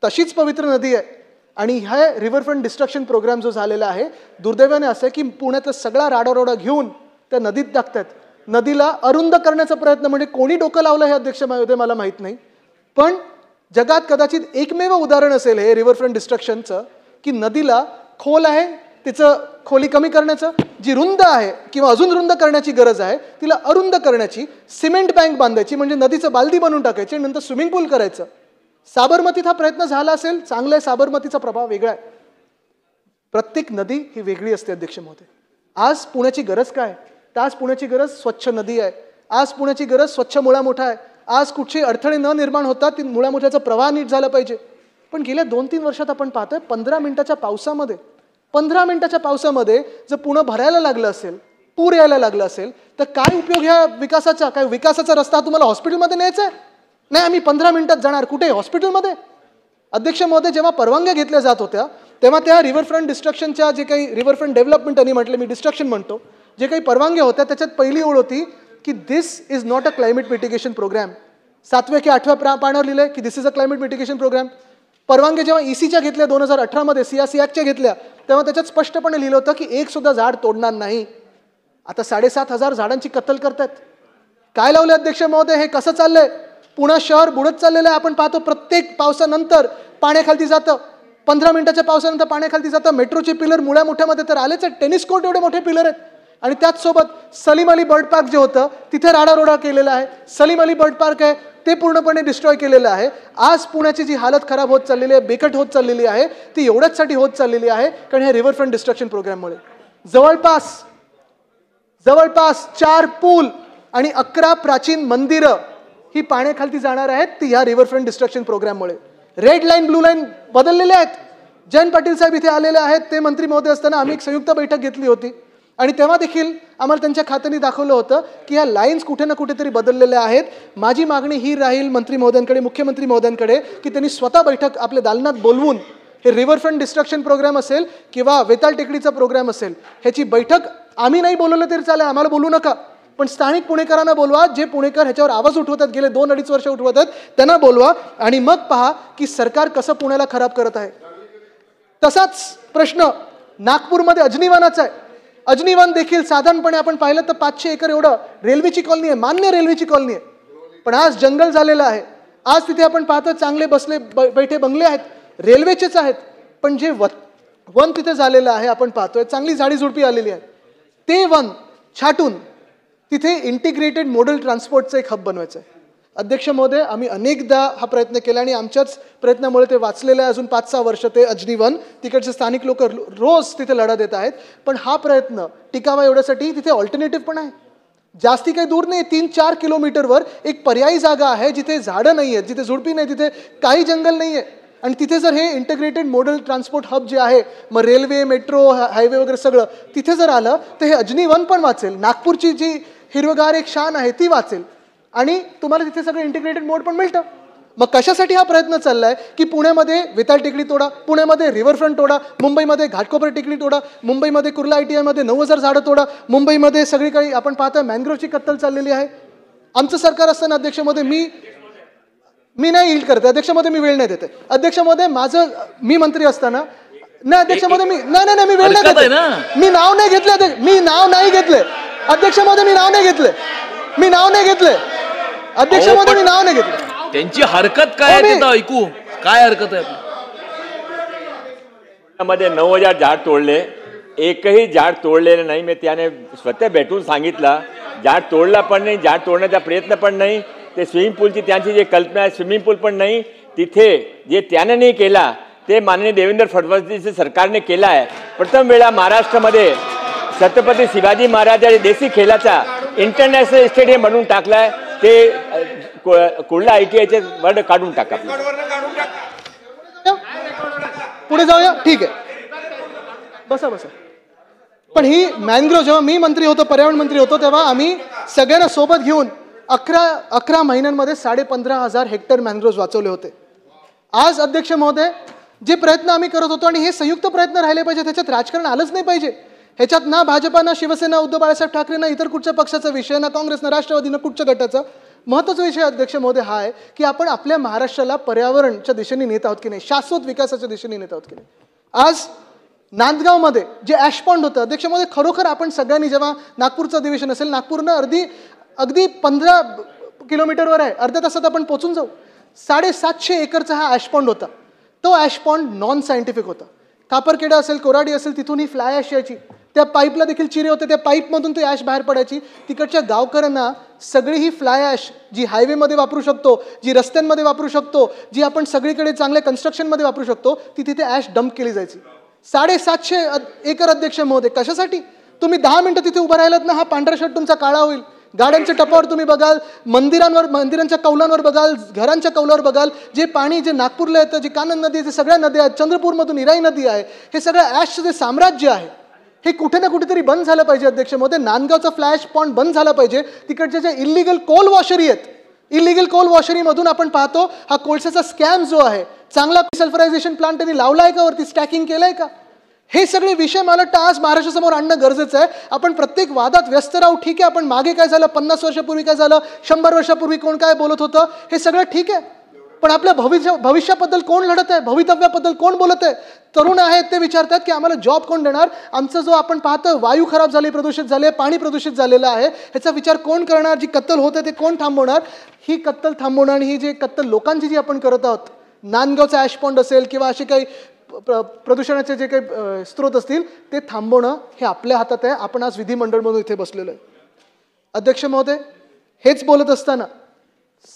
तशीच पवित्र नदी आहे. आणि हा रिव्हरफ्रंट डिस्ट्रक्शन प्रोग्राम जो झालेला आहे, दुर्दैवाने असं आहे की पुण्यातला सगळा राडारोडा घेऊन त्या नदीत टाकतात. नदीला अरुंद करण्याचा प्रयत्न, म्हणजे कोणी डोकं लावलं हे अध्यक्ष महोदय मला माहीत नाही, पण जगात कदाचित एकमेव उदाहरण असेल हे रिव्हरफ्रंट डिस्ट्रक्शनचं की नदीला खोल आहे, तिचं खोली कमी करण्याचं, जी रुंद आहे किंवा अजून रुंद करण्याची गरज आहे तिला अरुंद करण्याची, सिमेंट बँक बांधायची म्हणजे नदीचं बालदी बनवून टाकायची, नंतर स्विमिंग पूल करायचं. साबरमतीत हा प्रयत्न झाला असेल, चांगला आहे, साबरमतीचा प्रभाव वेगळा आहे. प्रत्येक नदी ही वेगळी असते अध्यक्ष महोदय. आज पुण्याची गरज काय? तर आज पुण्याची गरज स्वच्छ नदी आहे. आज पुण्याची गरज स्वच्छ मुळा मोठा आहे. आज कुठचे अडथळे न निर्माण होता ती मुळा मोठ्याचा प्रवाह नीट झाला पाहिजे. पण गेल्या 2-3 वर्षात आपण पाहतोय 15 मिनिटाच्या पावसामध्ये जर पुणे भरायला लागलं असेल, पूर यायला लागला असेल, तर काय उपयोग ह्या विकासाचा? काय विकासाचा रस्ता तुम्हाला हॉस्पिटलमध्ये न्यायचा आहे? नाही, आम्ही 15 मिनिटात जाणार. कुठे? हॉस्पिटलमध्ये. अध्यक्ष महोदय, जेव्हा परवानग्या घेतल्या जात होत्या तेव्हा त्या रिव्हरफ्रंट डिस्ट्रक्शनच्या, जे काही रिव्हरफ्रंट डेव्हलपमेंट आणि म्हटलं मी डिस्ट्रक्शन म्हणतो, जे काही परवानग्या होत्या त्याच्यात पहिली ओळ होती की this is not a climate mitigation program. 7व्या की 8व्या पानावर लिहिलंय की this is a climate mitigation program. परवानग्या जेव्हा ECच्या घेतल्या 2018 मध्ये, सियाच्या घेतल्या, तेव्हा त्याच्यात स्पष्टपणे लिहिलं होतं की एक सुद्धा झाड तोडणार नाही. आता 7,500 झाडांची कत्तल करतात. काय लावले अध्यक्ष महोदय? हे कसं चाललंय? पुणे शहर बुडत चाललेलं आहे. आपण पाहतो प्रत्येक पावसानंतर पाण्याखाली जातं, 15 मिनिटाच्या पावसानंतर पाण्याखाली जातं. मेट्रोचे पिलर मुळ्या मोठ्यामध्ये तर आलेच आहेत, टेनिस कोर्ट एवढे मोठे पिलर आहेत. आणि त्याच सोबत सलीम अली बर्ड पार्क जे होतं तिथे राडारोडा केलेला आहे. सलीम अली बर्ड पार्क आहे ते पूर्णपणे डिस्ट्रॉय केलेलं आहे. आज पुण्याची जी हालत खराब होत चाललेली आहे, बेकट होत चाललेली आहे, ती एवढ्याचसाठी होत चाललेली आहे कारण हे रिव्हरफ्रंट डिस्ट्रक्शन प्रोग्राममुळे. जवळपास 4 पूल आणि 11 प्राचीन मंदिरं ही पाण्याखाली जाणार आहेत, ती ह्या रिव्हरफ्रंट डिस्ट्रक्शन प्रोग्राममुळे. रेड लाईन, ब्लू लाईन बदललेले आहेत. जयंत पाटील साहेब इथे आलेले आहेत. ते मंत्री महोदय असताना आम्ही एक संयुक्त बैठक घेतली होती आणि तेव्हा देखील आम्हाला त्यांच्या खात्याने दाखवलं होतं की ह्या लाईन्स कुठे ना कुठेतरी बदललेल्या आहेत. माझी मागणी ही राहील मंत्री महोदयांकडे, मुख्यमंत्री महोदयांकडे, की त्यांनी स्वतः बैठक आपल्या दालनात बोलवून हे रिव्हरफ्रंट डिस्ट्रक्शन प्रोग्राम असेल किंवा वेताळ टेकडीचा प्रोग्राम असेल, ह्याची बैठक आम्ही नाही बोलवलं तरी चालेल, आम्हाला बोलू नका, पण स्थानिक पुणेकरांना बोलवा. जे पुणेकर ह्याच्यावर आवाज उठवतात, गेले 2-2.5 वर्ष उठवत आहेत, त्यांना बोलवा आणि मग पहा की सरकार कसं पुण्याला खराब करत आहे. तसाच प्रश्न नागपूरमध्ये अजनीवानाचा आहे. अजनीवान देखील साधारणपणे आपण पाहिलं तर 500 एकर एवढं रेल्वेची कॉलनी आहे, मान्य रेल्वेची कॉलनी आहे, पण आज जंगल झालेलं आहे. आज तिथे आपण पाहतो चांगले बसले बैठे बंगले आहेत, रेल्वेचेच आहेत, पण जे वन तिथे झालेलं आहे आपण पाहतोय, चांगली झाडी झुडपी आलेली आहे, ते वन छाटून तिथे इंटिग्रेटेड मॉडेल ट्रान्सपोर्टचं एक हब बनवायचं आहे. अध्यक्ष महोदय, आम्ही अनेकदा हा प्रयत्न केला आणि आमच्याच प्रयत्नामुळे ते वाचलेलं आहे. अजून 5-6 वर्ष ते अजनीवन, तिकडचे स्थानिक लोक रोज तिथे लढा देत आहेत. पण हा प्रयत्न टिकावा एवढ्यासाठी तिथे ऑल्टरनेटिव्ह पण आहे. जास्ती काही दूर नाही, 3-4 किलोमीटरवर एक पर्यायी जागा आहे जिथे झाडं नाही आहेत, जिथे झुडपी नाही, तिथे काही जंगल नाही आहे आणि तिथे जर हे इंटिग्रेटेड मॉडल ट्रान्सपोर्ट हब जे आहे, मग रेल्वे, मेट्रो, हायवे वगैरे सगळं तिथे जर आलं तर हे अजनी वन पण वाचेल, नागपूरची जी हिरवगार एक शान आहे ती वाचेल आणि तुम्हाला तिथे सगळं इंटिग्रेटेड मोड पण मिळतं. मग कशासाठी हा प्रयत्न चाललाय की पुण्यामध्ये वेताळ टेकडी तोडा, पुण्यामध्ये रिव्हरफ्रंट तोडा, मुंबईमध्ये घाटकोपर टेकडी तोडा, मुंबईमध्ये कुर्ला ITI मध्ये 9000 झाडं तोडा, मुंबईमध्ये सगळीकडे आपण पाहतोय मॅनग्रोवची कत्तल चाललेली आहे. आमचं सरकार असताना अध्यक्ष महोदय मी नाही यील्ड करते अध्यक्ष महोदय, मी वेळ नाही देते अध्यक्ष महोदय. मी मंत्री असताना नाही अध्यक्ष महोदय, मी नाही मी वेळ नाही देते, मी नाव नाही घेतले, मी नाव नाही घेतले अध्यक्ष महोदय, मी नाव नाही घेतले अध्यक्ष महोदय, मी नाव नाही घेतले. त्यांची हरकत काय आहे ते ऐकू, काय हरकत आहे. मध्ये 9000 झाड तोडले, एकही झाड तोडलेलं नाही. मी त्याने स्वतः भेटून सांगितलं, झाड तोडला पण नाही, झाड तोडण्याचा प्रयत्न पण नाही. ते स्विमिंग पूलची त्यांची जी कल्पना आहे, स्विमिंग पूल पण नाही तिथे. जे त्याने नाही केला ते माननीय देवेंद्र फडणवीस सरकारने केला आहे. प्रथम वेळा महाराष्ट्रामध्ये छत्रपती शिवाजी महाराज देशी खेळाचा इंटरनॅशनल स्टेडियम बनवून टाकलाय. ते कुर्ला ITI वर्ड काढून टाका, पुढे जाऊया. ठीक आहे, बसा. पण ही मॅनग्रोव, जेव्हा मी मंत्री होतो, पर्यावरण मंत्री होतो, तेव्हा आम्ही सगळ्यांना सोबत घेऊन 11 महिन्यांमध्ये 15,500 हेक्टर मॅनग्रोव्ह वाचवले होते. आज अध्यक्ष महोदय जे प्रयत्न आम्ही करत होतो आणि हे संयुक्त प्रयत्न राहिले पाहिजे, त्याच्यात राजकारण आलंच नाही पाहिजे. ह्याच्यात ना भाजपा, ना शिवसेना, उद्धव बाळासाहेब ठाकरे, ना इतर कुठच्या पक्षाचा विषय, ना काँग्रेस, ना राष्ट्रवादी, ना कुठच्या गटाचा. महत्त्वाचा विषय अध्यक्ष महोदय हा आहे की आपण आपल्या महाराष्ट्राला पर्यावरणच्या दिशेने नेत आहोत की नाही, शाश्वत विकासाच्या दिशेने नेत आहोत की नाही. आज नांदगावमध्ये जे ॲशपॉन्ड होतं अध्यक्ष महोदय, खरोखर आपण सगळ्यांनी, जेव्हा नागपूरचं अधिवेशन असेल, नागपूरनं अगदी 15 किलोमीटरवर आहे, अर्ध्या तासात आपण पोचून जाऊ. 750 एकरचा हा ॲशपॉन्ड होता. तो ॲशपॉन्ड नॉन सायंटिफिक होता. कापरखेडा असेल, कोराडी असेल, तिथून ही फ्लाय ॲश यायची, त्या पाईपला देखील चिरे होते, त्या पाईपमधून ती ॲश बाहेर पडायची. तिकडच्या गावकऱ्यांना सगळी ही फ्लाय ॲश जी हायवेमध्ये वापरू शकतो, जी रस्त्यांमध्ये वापरू शकतो, जी आपण सगळीकडे चांगल्या कन्स्ट्रक्शनमध्ये वापरू शकतो, ती तिथे ॲश डंप केली जायची. 750 एकर अध्यक्ष महोदय. कशासाठी? तुम्ही 10 मिनिटं तिथे उभं राहिलात ना, हा पांढरा शर्ट तुमचा काळा होईल. गाड्यांच्या टपावर तुम्ही बघाल, मंदिरांच्या कौलांवर बघाल, घरांच्या कौलावर बघाल, जे पाणी जे नागपूरला येतं, जी कानन नदी आहे, सगळ्या नद्या आहेत, चंद्रपूरमधून इराई नदी आहे, हे सगळं ॲशचं जे साम्राज्य आहे हे कुठे ना कुठेतरी बंद झालं पाहिजे अध्यक्ष महोदय. नांदगावचा फ्लॅश पॉइंट बंद झाला पाहिजे. तिकडच्या ज्या इलिगल कोल वॉशरी आहेत, इलिगल कोल वॉशरीमधून आपण पाहतो हा कोळशाचा स्कॅम जो आहे, चांगला सल्फरायझेशन प्लांट त्यांनी लावलाय का, वरती स्टॅकिंग केलंय का, हे सगळे विषय मला वाटतं आज महाराष्ट्रासमोर आणणं गरजेचं आहे. आपण प्रत्येक वादात व्यस्त राहू, ठीक आहे, आपण मागे काय झालं, 50 वर्षापूर्वी काय झालं, 100 वर्षापूर्वी कोण काय बोलत होतं, हे सगळं ठीक आहे, पण आपल्या भविष्याबद्दल कोण लढत आहे, भवितव्याबद्दल कोण बोलत आहे. तरुण आहेत ते विचारतात की आम्हाला जॉब कोण देणार, आमचं जो आपण पाहतो वायू खराब झाले, प्रदूषित झाले, पाणी प्रदूषित झालेलं आहे, ह्याचा विचार कोण करणार, जी कत्तल होते ते कोण थांबवणार. ही कत्तल थांबवणार आणि ही जी कत्तल लोकांची जी आपण करत आहोत, नांदगावचा ॲशपॉन्ड असेल किंवा असे काही प्रदूषणाचे जे काही स्रोत असतील ते थांबवणं हे आपल्या हातात आहे. आपण आज विधिमंडळमधून इथे बसलेलो आहे. अध्यक्ष महोदय, हेच बोलत असताना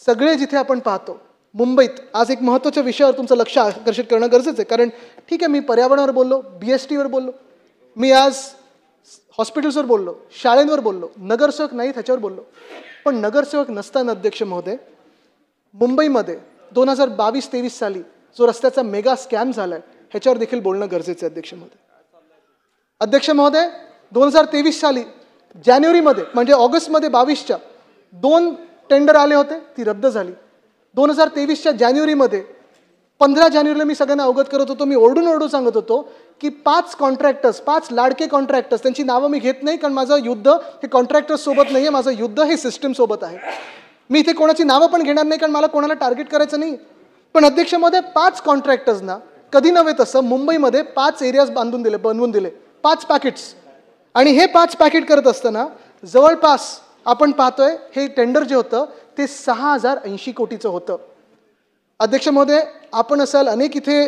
सगळे जिथे आपण पाहतो मुंबईत आज एक महत्त्वाच्या विषयावर तुमचं लक्ष आकर्षित करणं गरजेचं आहे. कारण ठीक आहे, मी पर्यावरणावर बोललो, BSTवर बोललो, मी आज हॉस्पिटल्सवर बोललो, शाळेंवर बोललो, नगरसेवक नाहीत ह्याच्यावर बोललो, पण नगरसेवक नसताना अध्यक्ष महोदय मुंबईमध्ये 2022-23 साली जो रस्त्याचा मेगा स्कॅम झालाय ह्याच्यावर देखील बोलणं गरजेचं आहे अध्यक्ष महोदय. अध्यक्ष महोदय, 2023 साली जानेवारीमध्ये म्हणजे ऑगस्टमध्ये 22च्या 2 टेंडर आले होते, ती रद्द झाली. 2023च्या जानेवारीमध्ये 15 जानेवारीला मी सगळ्यांना अवगत करत होतो, मी ओरडून सांगत होतो की 5 कॉन्ट्रॅक्टर्स, 5 लाडके कॉन्ट्रॅक्टर्स, त्यांची नावं मी घेत नाही कारण माझं युद्ध हे कॉन्ट्रॅक्टर्स सोबत नाही आहे, माझं युद्ध हे सिस्टीम सोबत आहे. मी इथे कोणाची नावं पण घेणार नाही कारण मला कोणाला टार्गेट करायचं नाही. पण अध्यक्ष महोदय, 5 कॉन्ट्रॅक्टर्सना कधी नव्हे तसं मुंबईमध्ये 5 एरियाज बनवून दिले 5 पॅकेट्स. आणि हे 5 पॅकेट करत असताना जवळपास आपण पाहतोय हे टेंडर जे होतं ते 6080 कोटीचं होतं. अध्यक्ष महोदय, आपण असाल अनेक इथे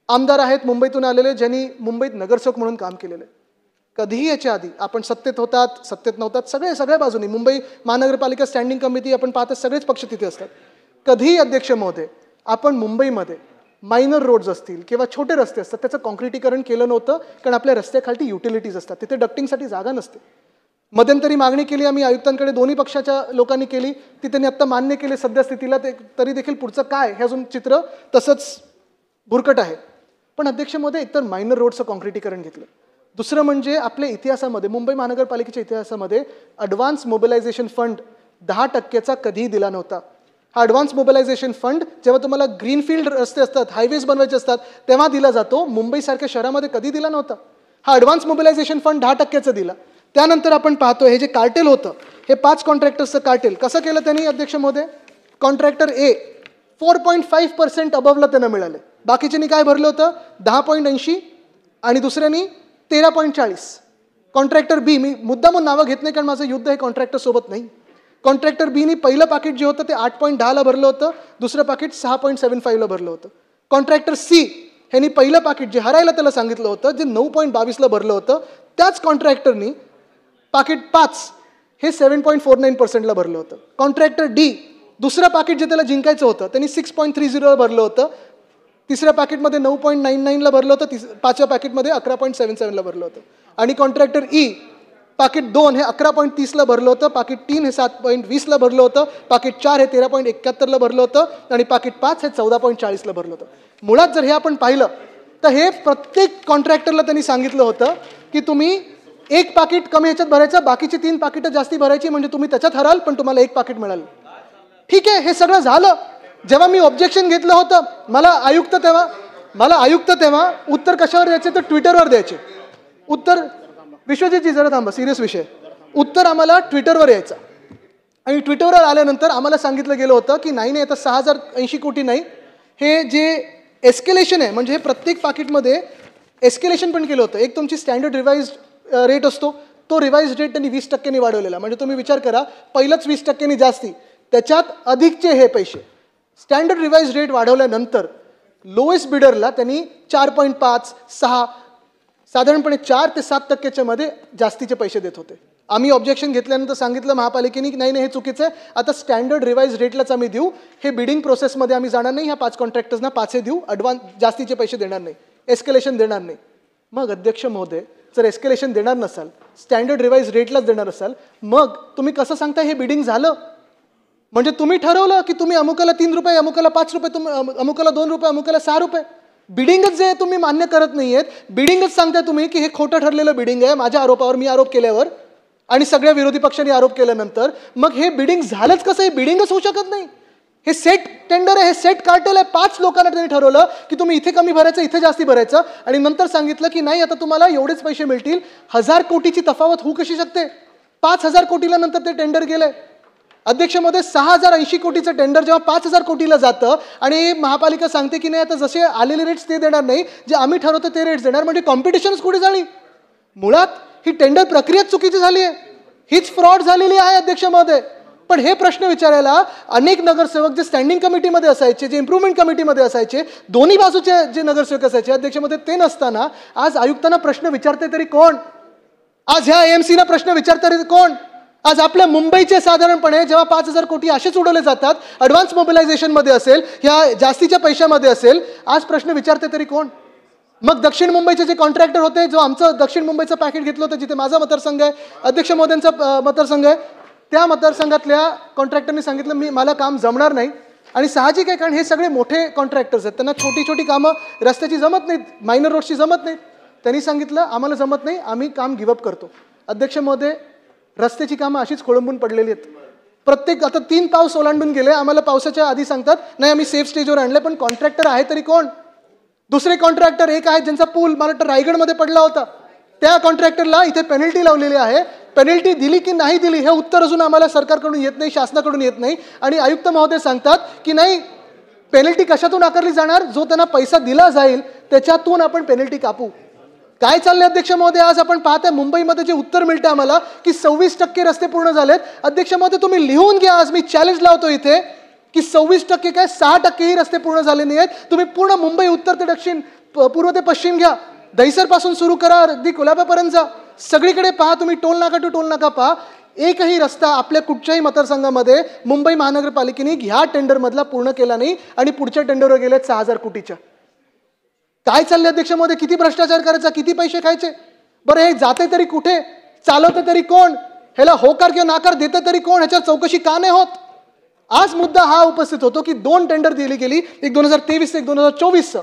आमदार आहेत मुंबईतून आलेले ज्यांनी मुंबईत नगरसेवक म्हणून काम केलेलं आहे. कधीही याच्या आधी आपण सत्तेत होतात, सत्तेत नव्हतात, सगळ्या बाजूनी मुंबई महानगरपालिका स्टँडिंग कमिटी आपण पाहतात, सगळेच पक्ष तिथे असतात. कधीही अध्यक्ष महोदय आपण मुंबईमध्ये मायनर रोड्स असतील किंवा छोटे रस्ते असतात त्याचं कॉन्क्रिटीकरण केलं नव्हतं कारण आपल्या रस्त्याखाली युटिलिटीज असतात, तिथे डक्टिंगसाठी जागा नसते. मध्यंतरी मागणी केली आम्ही आयुक्तांकडे, दोन्ही पक्षाच्या लोकांनी केली, ती त्यांनी आत्ता मान्य केले सध्या स्थितीला. तरी देखील पुढचं काय हे अजून चित्र तसंच भुरकट आहे. पण अध्यक्ष महोदय, एकतर मायनर रोडचं कॉन्क्रिटीकरण घेतलं. दुसरं म्हणजे आपल्या इतिहासामध्ये, मुंबई महानगरपालिकेच्या इतिहासामध्ये ॲडव्हान्स मोबिलायझेशन फंड 10% कधीही दिला नव्हता. हा ॲडव्हान्स मोबिलायझेशन फंड जेव्हा तुम्हाला ग्रीनफील्ड रस्ते असतात, हायवेज बनवायचे असतात, तेव्हा दिला जातो. मुंबईसारख्या शहरामध्ये कधी दिला नव्हता. हा ॲडव्हान्स मोबिलायझेशन फंड 10% दिला. त्यानंतर आपण पाहतो हे जे कार्टेल होतं, हे 5 कॉन्ट्रॅक्टर्सचं कार्टेल कसं केलं त्यांनी अध्यक्ष महोदय? कॉन्ट्रॅक्टर ए 4.5% अबवला त्यांना मिळाले. बाकीच्यांनी काय भरलं होतं? 10.80 आणि दुसऱ्यांनी 13.40. कॉन्ट्रॅक्टर बी, मी मुद्दामून नावं घेत नाही कारण माझं युद्ध हे कॉन्ट्रॅक्टर सोबत नाही. कॉन्ट्रॅक्टर बीनी पहिलं पाकिट जे होतं ते 8.10ला भरलं होतं, दुसरं पाकिट 6.75ला भरलं होतं. कॉन्ट्रॅक्टर सी ह्यांनी पहिलं पाकिट जे हरायला त्याला सांगितलं होतं, जे 9.22ला भरलं होतं, त्याच कॉन्ट्रॅक्टरनी पाकिट 5 हे 7.49%ला भरलं होतं. कॉन्ट्रॅक्टर डी दुसरं पाकिट जे त्याला जिंकायचं होतं त्यांनी 6.30ला भरलं होतं, तिसऱ्या पॅकेटमध्ये 9.99ला भरलं होतं, पाचव्या पॅकेटमध्ये 11.77ला भरलं होतं. आणि कॉन्ट्रॅक्टर ई पाकिट 2 हे 11.30ला भरलं होतं, पाकिट 3 हे 7.20ला भरलं होतं, पाकिट 4 हे 13.71ला भरलं होतं आणि पाकिट 5 हे 14.40ला भरलं होतं. मुळात जर हे आपण पाहिलं तर हे प्रत्येक कॉन्ट्रॅक्टरला त्यांनी सांगितलं होतं की तुम्ही एक पाकिट कमी ह्याच्यात भरायचं, बाकीची 3 पाकिटं जास्ती भरायची, म्हणजे तुम्ही त्याच्यात हराल पण तुम्हाला एक पाकिट मिळालं. ठीक आहे, हे सगळं झालं. जेव्हा मी ऑब्जेक्शन घेतलं होतं, मला आयुक्त तेव्हा उत्तर कशावर द्यायचे तर ट्विटरवर द्यायचे उत्तर. विश्वजितजी जरा थांबा, सिरियस विषय. उत्तर आम्हाला ट्विटरवर यायचं आणि ट्विटरवर आल्यानंतर आम्हाला सांगितलं गेलं होतं की नाही आता 6080 कोटी नाही, हे जे एस्केलेशन आहे म्हणजे हे प्रत्येक पाकिटमध्ये एस्केलेशन पण केलं होतं. एक तुमची स्टँडर्ड रिवाइज रेट असतो, तो रिवाइज रेट त्यांनी 20%नी वाढवलेला. म्हणजे तुम्ही विचार करा, पहिलंच 20%नी जास्ती, त्याच्यात अधिकचे हे पैसे. स्टँडर्ड रिवाइज रेट वाढवल्यानंतर लोएस्ट बिडरला त्यांनी 4.5, 6 साधारणपणे 4 ते 7%च्या मध्ये जास्तीचे पैसे देत होते. आम्ही ऑब्जेक्शन घेतल्यानंतर सांगितलं महापालिकेने की नाही हे चुकीचं आहे, आता स्टँडर्ड रिवाइज रेटलाच आम्ही देऊ, हे बिडिंग प्रोसेसमध्ये आम्ही जाणार नाही, ह्या 5 कॉन्ट्रॅक्टर्सना 5 देऊ, ॲडव्हान्स जास्तीचे पैसे देणार नाही, एस्केलेशन देणार नाही. मग अध्यक्ष महोदय, जर एस्केलेशन देणार नसाल, स्टँडर्ड रिवाइज रेटलाच देणार असाल, मग तुम्ही कसं सांगता हे बिडिंग झालं? म्हणजे तुम्ही ठरवलं की तुम्ही अमुकाला 3 रुपये, अमुकाला 5 रुपये, अमुकाला 2 रुपये, अमुकाला 6 रुपये. बिडिंगच जे तुम्ही मान्य करत नाहीयेत, बिडिंगच सांगताय तुम्ही की हे खोटं ठरलेलं बिडिंग आहे माझ्या आरोपावर, मी आरोप केल्यावर आणि सगळ्या विरोधी पक्षांनी आरोप केल्यानंतर. मग हे बिडिंग झालंच कसं? हे बिडिंगच होऊ शकत नाही. हे सेट टेंडर आहे, हे सेट कार्टेल आहे. 5 लोकांना त्यांनी ठरवलं की तुम्ही इथे कमी भरायचं, इथे जास्ती भरायचं आणि नंतर सांगितलं की नाही आता तुम्हाला एवढेच पैसे मिळतील. 1000 कोटीची तफावत होऊ कशी शकते? 5000 कोटीला नंतर ते टेंडर गेलंय. अध्यक्ष महोदय, 6080 कोटीचं टेंडर जेव्हा 5000 कोटीला जातं आणि महापालिका सांगते की नाही आता जसे आलेले रेट्स ते देणार नाही, जे आम्ही ठरवतो ते रेट्स देणार, म्हणजे कॉम्पिटिशनच कुठे झाली? मुळात ही टेंडर प्रक्रिया चुकीची झाली आहे, हीच फ्रॉड झालेली आहे अध्यक्ष महोदय. पण हे प्रश्न विचारायला अनेक नगरसेवक जे स्टँडिंग कमिटीमध्ये असायचे, जे इम्प्रूव्हमेंट कमिटीमध्ये असायचे, दोन्ही बाजूचे जे नगरसेवक असायचे अध्यक्ष महोदय, ते नसताना आज आयुक्तांना प्रश्न विचारते तरी कोण? आज ह्या AMCला प्रश्न विचारते तरी कोण? आज आपल्या मुंबईचे साधारणपणे जेव्हा 5000 कोटी असेच उडवले जातात, ॲडव्हान्स मोबिलायझेशनमध्ये असेल, ह्या जास्तीच्या पैशामध्ये असेल, आज प्रश्न विचारते तरी कोण? मग दक्षिण मुंबईचे जे कॉन्ट्रॅक्टर होते, जो आमचं दक्षिण मुंबईचं पॅकेट घेतलं होतं, जिथे माझा मतदारसंघ आहे, अध्यक्ष महोदयांचा मतदारसंघ आहे, त्या मतदारसंघातल्या कॉन्ट्रॅक्टरनी सांगितलं मला काम जमणार नाही. आणि साहजिक आहे, कारण हे सगळे मोठे कॉन्ट्रॅक्टर्स आहेत, त्यांना छोटी छोटी कामं रस्त्याची जमत नाहीत, मायनर रोडची जमत नाहीत. त्यांनी सांगितलं आम्हाला जमत नाही, आम्ही काम गिवअप करतो. अध्यक्ष महोदय, रस्त्याची कामं अशीच खोळंबून पडलेली आहेत. प्रत्येक आता 3 पाऊस ओलांडून गेले, आम्हाला पावसाच्या आधी सांगतात नाही आम्ही सेफ स्टेजवर आणले, पण कॉन्ट्रॅक्टर आहे तरी कोण? दुसरे कॉन्ट्रॅक्टर एक आहेत ज्यांचा पूल मला वाटतं रायगडमध्ये पडला होता, त्या कॉन्ट्रॅक्टरला इथे पेनल्टी लावलेली आहे. पेनल्टी दिली की नाही दिली हे उत्तर अजून आम्हाला सरकारकडून येत नाही, शासनाकडून येत नाही. आणि आयुक्त महोदय सांगतात की नाही पेनल्टी कशातून आकारली जाणार? जो त्यांना पैसा दिला जाईल त्याच्यातून आपण पेनल्टी कापू. काय चाललंय अध्यक्ष महोदय? आज आपण पाहताय मुंबईमध्ये जे उत्तर मिळते आम्हाला की 26% रस्ते पूर्ण झालेत. अध्यक्ष महोदय, तुम्ही लिहून घ्या, आज मी चॅलेंज लावतो इथे की 26% काय 6%ही रस्ते पूर्ण झाले नाही आहेत. तुम्ही पूर्ण मुंबई उत्तर ते दक्षिण, पूर्व ते पश्चिम घ्या, दहिसर पासून सुरू करा, अगदी कोल्हापूरपर्यंत जा, सगळीकडे पहा तुम्ही, टोल नाका टू टोल नाका पहा. एकही रस्ता आपल्या कुठच्याही मतदारसंघामध्ये मुंबई महानगरपालिकेने ह्या टेंडरमधला पूर्ण केला नाही आणि पुढच्या टेंडरवर गेले 6000 कोटीच्या. काय चाललंय अध्यक्ष महोदय? किती भ्रष्टाचार करायचा, किती पैसे खायचे? बरं हे जाते तरी कुठे? चालवते तरी कोण? ह्याला होकार किंवा नाकार देते तरी कोण? ह्याच्यावर चौकशी का नाही होत? आज मुद्दा हा उपस्थित होतो की 2 टेंडर दिली गेली, एक 2023 एक 2024.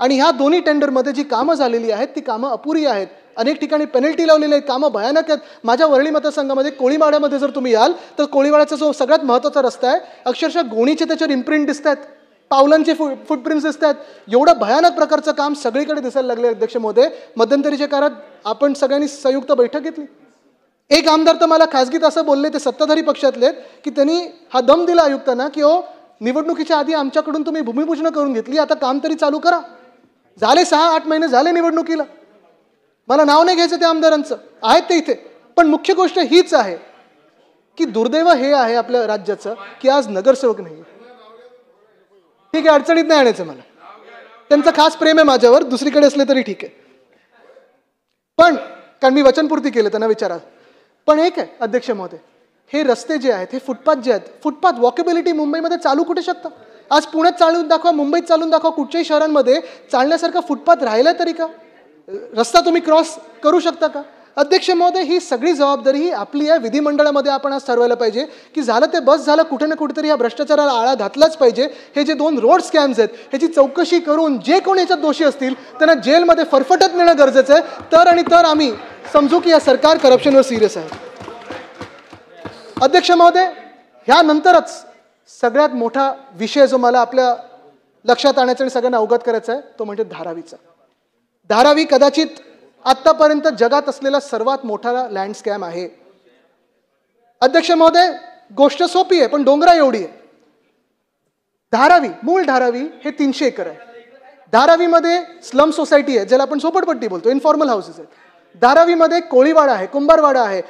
आणि ह्या दोन्ही टेंडरमध्ये जी कामं झालेली आहेत ती कामं अपुरी आहेत. अनेक ठिकाणी पेनल्टी लावलेली आहेत, कामं भयानक आहेत. माझ्या वरळी मतदारसंघामध्ये कोळीवाड्यामध्ये जर तुम्ही याल तर कोळीवाड्याचा जो सगळ्यात महत्त्वाचा रस्ता आहे, अक्षरशः गोणीचे त्याच्यावर इम्प्रिंट दिसत आहेत, पावलांचे फुटप्रिंट्स दिसत आहेत. एवढं भयानक प्रकारचं काम सगळीकडे दिसायला लागले. अध्यक्ष महोदय, मध्यंतरीच्या काळात आपण सगळ्यांनी संयुक्त बैठक घेतली. एक आमदार तर मला खासगीत असं बोलले, ते सत्ताधारी पक्षातले, की त्यांनी हा दम दिला आयुक्तांना की हो, निवडणुकीच्या आधी आमच्याकडून तुम्ही भूमिपूजन करून घेतली, आता काम तरी चालू करा. झाले 6-8 महिने झाले निवडणुकीला. मला नाव नाही घ्यायचं त्या आमदारांचं, आहेत ते इथे. पण मुख्य गोष्ट हीच आहे की दुर्दैव हे आहे आपल्या राज्याचं की आज नगरसेवक नाही. ठीक आहे, अडचणीत नाही आणायचं मला, त्यांचं खास प्रेम आहे माझ्यावर, दुसरीकडे असले तरी ठीक आहे. पण कारण मी वचनपूर्ती केलं त्यांना विचारा. पण एक आहे अध्यक्ष महोदय, हे रस्ते जे आहेत, हे फुटपाथ जे आहेत, फुटपाथ वॉकेबिलिटी मुंबईमध्ये चालू कुठे शकतं? आज पुण्यात चालून दाखवा, मुंबईत चालून दाखवा, कुठच्याही शहरांमध्ये चालण्यासारखा फुटपाथ राहिला तरी का? रस्ता तुम्ही क्रॉस करू शकता का? अध्यक्ष महोदय, ही सगळी जबाबदारी ही आपली आहे. विधिमंडळामध्ये आपण आज ठरवायला पाहिजे की झालं ते बस झालं, कुठे ना कुठेतरी या भ्रष्टाचाराला आळा घातलाच पाहिजे. हे जे 2 रोड स्कॅम्स आहेत ह्याची चौकशी करून जे कोणी याच्यात दोषी असतील त्यांना जेलमध्ये फरफटत नेणं गरजेचं आहे. तर आम्ही समजू की या सरकार करप्शनवर सिरियस आहे. अध्यक्ष महोदय, ह्यानंतरच सगळ्यात मोठा विषय जो मला आपल्या लक्षात आणायचा आणि सगळ्यांना अवगत करायचा आहे तो म्हणजे धारावीचा. धारावी कदाचित आतापर्यंत जगात असलेला सर्वात मोठा लँड स्कॅम आहे. अध्यक्ष महोदय, गोष्ट सोपी आहे पण डोंगरा एवढी आहे. धारावी, मूळ धारावी हे 300 एकर आहे. धारावीमध्ये स्लम सोसायटी आहे, ज्याला आपण झोपडपट्टी बोलतो, इन्फॉर्मल हाऊसेस आहेत. धारावीमध्ये कोळीवाडा आहे, कुंभारवाडा आहे,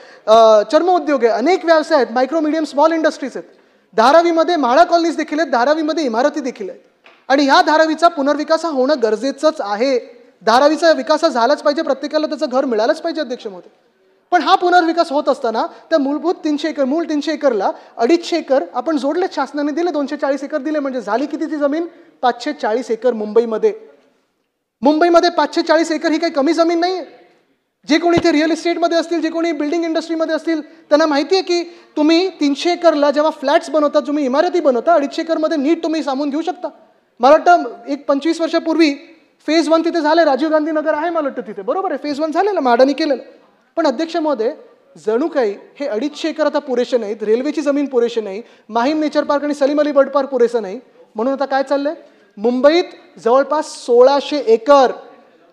चर्मउद्योग आहे, अनेक व्यवसाय आहेत, मायक्रो मीडियम स्मॉल इंडस्ट्रीज आहेत. धारावीमध्ये म्हाळा कॉलनीज देखील आहेत, धारावीमध्ये इमारती देखील आहेत. आणि ह्या धारावीचा पुनर्विकास होणं गरजेचंच आहे. धारावीचा विकास झालाच पाहिजे, प्रत्येकाला त्याचं घर मिळालंच पाहिजे अध्यक्ष महोदय. पण हा पुनर्विकास होत असताना त्या मूलभूत 300 एकर, मूळ 300 एकरला 250 एकर आपण जोडले, शासनाने दिले, 240 एकर दिले. म्हणजे झाली किती ती जमीन? 540 एकर मुंबईमध्ये. 540 एकर ही काही कमी जमीन नाही आहे. जे कोणी इथे रिअल इस्टेटमध्ये असतील, जे कोणी बिल्डिंग इंडस्ट्रीमध्ये असतील, त्यांना माहिती आहे की तुम्ही 300 एकरला जेव्हा फ्लॅट्स बनवता, तुम्ही इमारती बनवता, 250 एकरमध्ये नीट तुम्ही सामावून घेऊ शकता. मला वाटतं एक 25 वर्षापूर्वी फेज 1 तिथे झालं, राजीव गांधी नगर आहे मला वाटतं तिथे, बरोबर आहे, फेज 1 झालेलं, म्हाडानी केलेलं. पण अध्यक्ष महोदय, जणू काही हे 250 एकर आता पुरेसे नाहीत, रेल्वेची जमीन पुरेशी नाही, माहीम नेचर पार्क आणि सलीम अली बर्ड पार्क पुरेसं नाही. म्हणून आता काय चाललंय? मुंबईत जवळपास 1600 एकर,